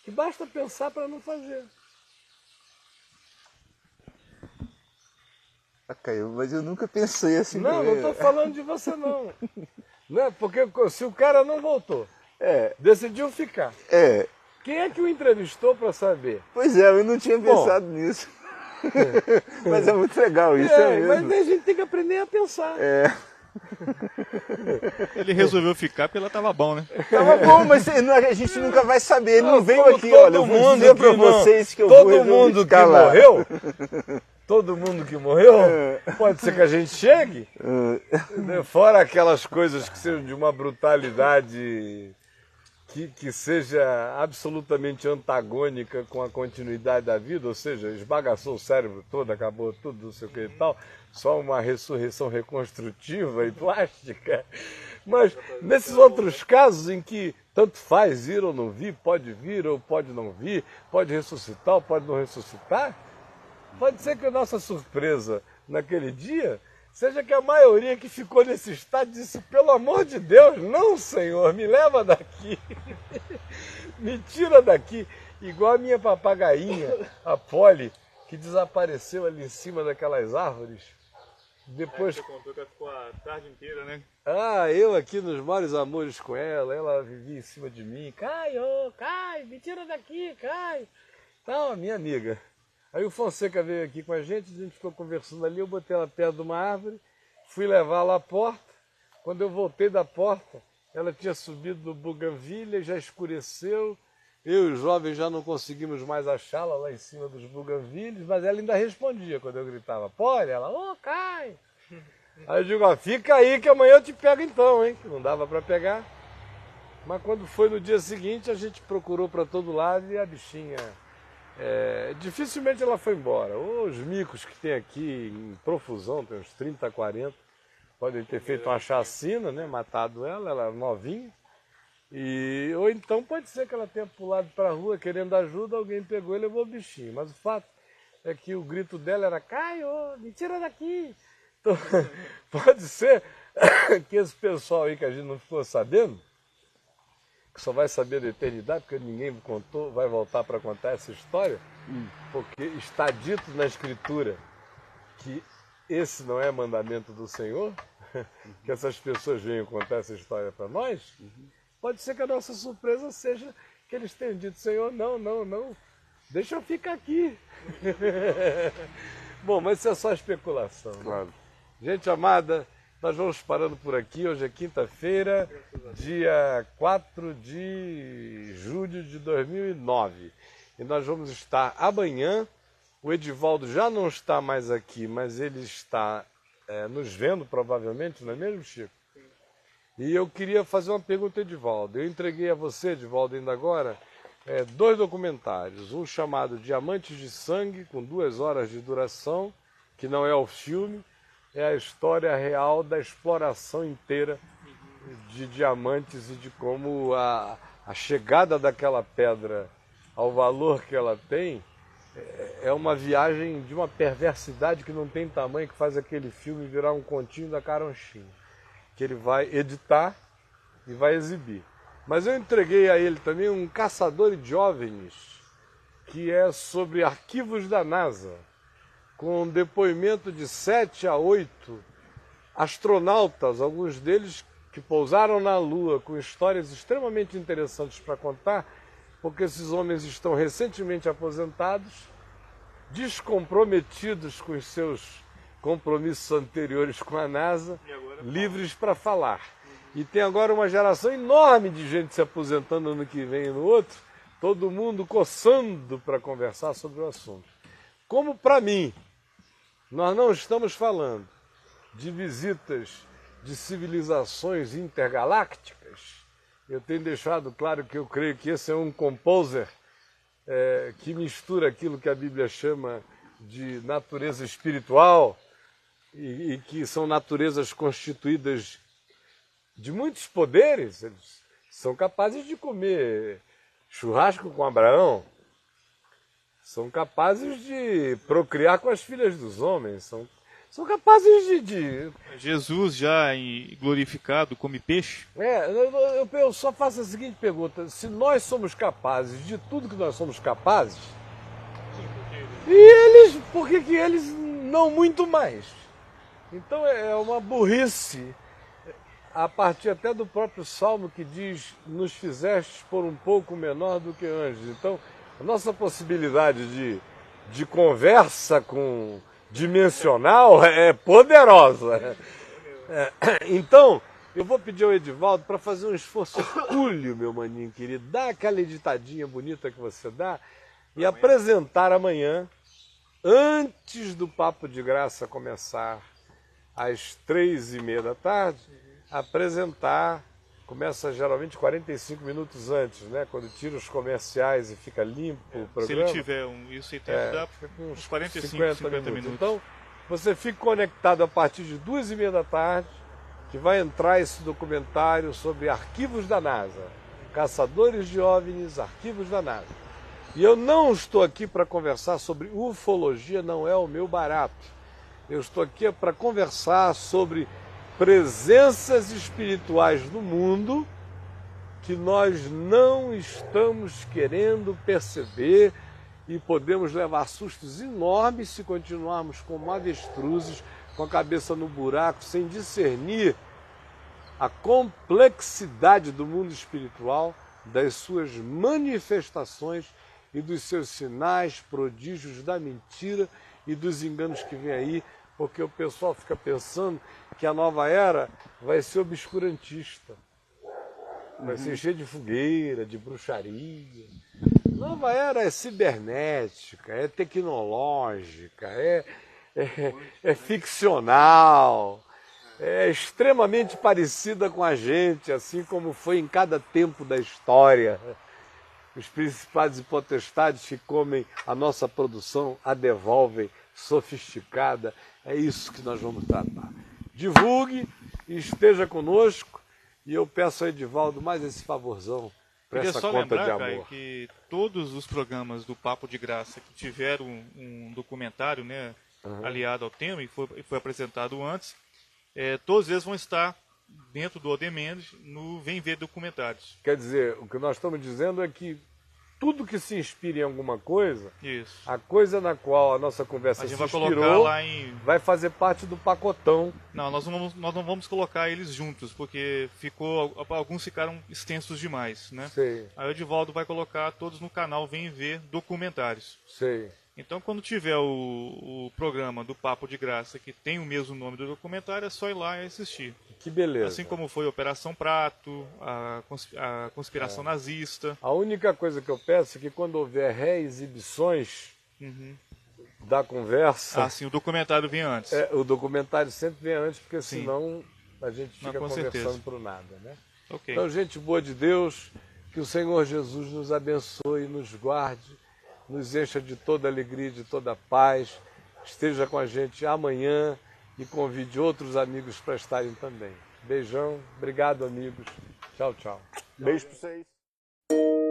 Speaker 1: que basta pensar para não fazer.
Speaker 2: Caio, mas eu nunca pensei assim.
Speaker 1: Não estou falando de você não. Né? Porque se o cara não voltou, decidiu ficar. Quem é que o entrevistou para saber?
Speaker 2: Pois é, eu não tinha pensado nisso. Mas é muito legal isso, mesmo.
Speaker 1: Mas a gente tem que aprender a pensar.
Speaker 3: Ele resolveu ficar porque ela tava bom, né?
Speaker 2: Tava bom, mas a gente nunca vai saber. Ele não veio aqui, olha, eu vou dizer pra vocês que eu vou
Speaker 1: todo mundo que morreu, todo mundo que morreu, pode ser que a gente chegue. Fora aquelas coisas que sejam de uma brutalidade que seja absolutamente antagônica com a continuidade da vida, ou seja, esbagaçou o cérebro todo, acabou tudo, não sei o que e tal, só uma ressurreição reconstrutiva e plástica. Mas nesses outros casos em que tanto faz ir ou não vir ou pode não vir, pode ressuscitar ou pode não ressuscitar, pode ser que a nossa surpresa naquele dia seja que a maioria que ficou nesse estado disse: pelo amor de Deus, não, Senhor, me leva daqui, me tira daqui. Igual a minha papagainha, a Polly, que desapareceu ali em cima daquelas árvores. Depois...
Speaker 3: Você contou que ela ficou a tarde inteira, né?
Speaker 1: Eu aqui nos maiores amores com ela vivia em cima de mim. Caio, me tira daqui, Caio. Então, minha amiga. Aí o Fonseca veio aqui com a gente ficou conversando ali, eu botei ela perto de uma árvore, fui levá-la à porta. Quando eu voltei da porta, ela tinha subido do buganvília, já escureceu. Eu e os jovens já não conseguimos mais achá-la lá em cima dos buganvílios, mas ela ainda respondia quando eu gritava, pode? Ela, cai! Aí eu digo, ó, fica aí que amanhã eu te pego então, hein? Que não dava para pegar. Mas quando foi no dia seguinte, a gente procurou para todo lado e a bichinha... dificilmente ela foi embora. Os micos que tem aqui em profusão, tem uns 30, 40, podem ter feito uma chacina, né? Matado ela era novinha. Ou então pode ser que ela tenha pulado para a rua querendo ajuda, alguém pegou e levou o bichinho. Mas o fato é que o grito dela era, Caio, me tira daqui! Então, pode ser que esse pessoal aí que a gente não ficou sabendo, que só vai saber da eternidade, porque ninguém contou, vai voltar para contar essa história, porque está dito na Escritura que esse não é mandamento do Senhor, que essas pessoas venham contar essa história para nós. Pode ser que a nossa surpresa seja que eles tenham dito, Senhor, não, deixa eu ficar aqui. Bom, mas isso é só especulação. Claro. Né? Gente amada, nós vamos parando por aqui. Hoje é quinta-feira, dia 4 de julho de 2009. E nós vamos estar amanhã. O Edivaldo já não está mais aqui, mas ele está nos vendo provavelmente, não é mesmo, Chico? E eu queria fazer uma pergunta, Edivaldo. Eu entreguei a você, Edivaldo, ainda agora, 2 documentários. Um chamado Diamantes de Sangue, com 2 horas de duração, que não é o filme, é a história real da exploração inteira de diamantes e de como a chegada daquela pedra ao valor que ela tem é uma viagem de uma perversidade que não tem tamanho, que faz aquele filme virar um continho da Caronchinha, que ele vai editar e vai exibir. Mas eu entreguei a ele também um Caçador de OVNIs, que é sobre arquivos da NASA, com depoimento de 7 a 8 astronautas, alguns deles que pousaram na Lua, com histórias extremamente interessantes para contar, porque esses homens estão recentemente aposentados, descomprometidos com os seus compromissos anteriores com a NASA, livres para falar. E tem agora uma geração enorme de gente se aposentando ano que vem e no outro, todo mundo coçando para conversar sobre o assunto. Como para mim, nós não estamos falando de visitas de civilizações intergalácticas, eu tenho deixado claro que eu creio que esse é um composer que mistura aquilo que a Bíblia chama de natureza espiritual e que são naturezas constituídas de muitos poderes. Eles são capazes de comer churrasco com Abraão, são capazes de procriar com as filhas dos homens, são capazes de...
Speaker 3: Jesus já glorificado come peixe?
Speaker 1: Eu só faço a seguinte pergunta, se nós somos capazes de tudo que nós somos capazes, e eles, por que eles não muito mais? Então é uma burrice, a partir até do próprio Salmo que diz, nos fizestes por um pouco menor do que anjos. Então, a nossa possibilidade de conversa com dimensional é poderosa. Então, eu vou pedir ao Edivaldo para fazer um esforço hercúleo, meu maninho querido, dar aquela editadinha bonita que você dá e apresentar amanhã, antes do Papo de Graça começar, às 3h30 da tarde, apresentar, começa geralmente 45 minutos antes, né? Quando tira os comerciais e fica limpo o programa.
Speaker 3: Se ele tiver isso aí, tempo dá uns 45, 50 minutos.
Speaker 1: Então, você fica conectado a partir de 2h30 da tarde, que vai entrar esse documentário sobre arquivos da NASA. Caçadores de OVNIs, arquivos da NASA. E eu não estou aqui para conversar sobre ufologia, não é o meu barato. Eu estou aqui para conversar sobre presenças espirituais no mundo que nós não estamos querendo perceber e podemos levar sustos enormes se continuarmos como avestruzes, com a cabeça no buraco, sem discernir a complexidade do mundo espiritual, das suas manifestações e dos seus sinais, prodígios, da mentira e dos enganos que vem aí, porque o pessoal fica pensando que a nova era vai ser obscurantista. Vai ser cheio de fogueira, de bruxaria. Nova era é cibernética, é tecnológica, é ficcional, é extremamente parecida com a gente, assim como foi em cada tempo da história. Os principados e potestades que comem a nossa produção a devolvem sofisticada. É isso que nós vamos tratar. Divulgue e esteja conosco. E eu peço a Edivaldo mais esse favorzão para essa
Speaker 3: só
Speaker 1: conta
Speaker 3: lembrar,
Speaker 1: de amor.
Speaker 3: Caio, que todos os programas do Papo de Graça que tiveram um documentário, né, aliado ao tema e foi apresentado antes, todos eles vão estar dentro do Odemendes no Vem Ver Documentários.
Speaker 1: Quer dizer, o que nós estamos dizendo é que tudo que se inspira em alguma coisa,
Speaker 3: Isso.
Speaker 1: a coisa na qual a nossa conversa
Speaker 3: A gente
Speaker 1: se
Speaker 3: vai
Speaker 1: inspirou,
Speaker 3: colocar lá em...
Speaker 1: vai fazer parte do pacotão.
Speaker 3: Não, nós não vamos colocar eles juntos, porque alguns ficaram extensos demais, né?
Speaker 1: Sei,
Speaker 3: Aí o Edivaldo vai colocar todos no canal Vem Ver Documentários.
Speaker 1: sei.
Speaker 3: Então, quando tiver o programa do Papo de Graça, que tem o mesmo nome do documentário, é só ir lá e assistir.
Speaker 1: Que beleza.
Speaker 3: Assim como foi Operação Prato, a conspiração nazista.
Speaker 1: A única coisa que eu peço é que quando houver reexibições da conversa,
Speaker 3: Assim, o documentário vem antes.
Speaker 1: o documentário sempre vem antes, porque
Speaker 3: Sim.
Speaker 1: senão a gente
Speaker 3: Não,
Speaker 1: fica
Speaker 3: com
Speaker 1: conversando
Speaker 3: certeza.
Speaker 1: por nada, né?
Speaker 3: Ok.
Speaker 1: Então, gente boa de Deus, que o Senhor Jesus nos abençoe, nos guarde, nos encha de toda alegria, de toda paz, esteja com a gente amanhã e convide outros amigos para estarem também. Beijão, obrigado amigos, tchau, tchau.
Speaker 2: Beijo para vocês.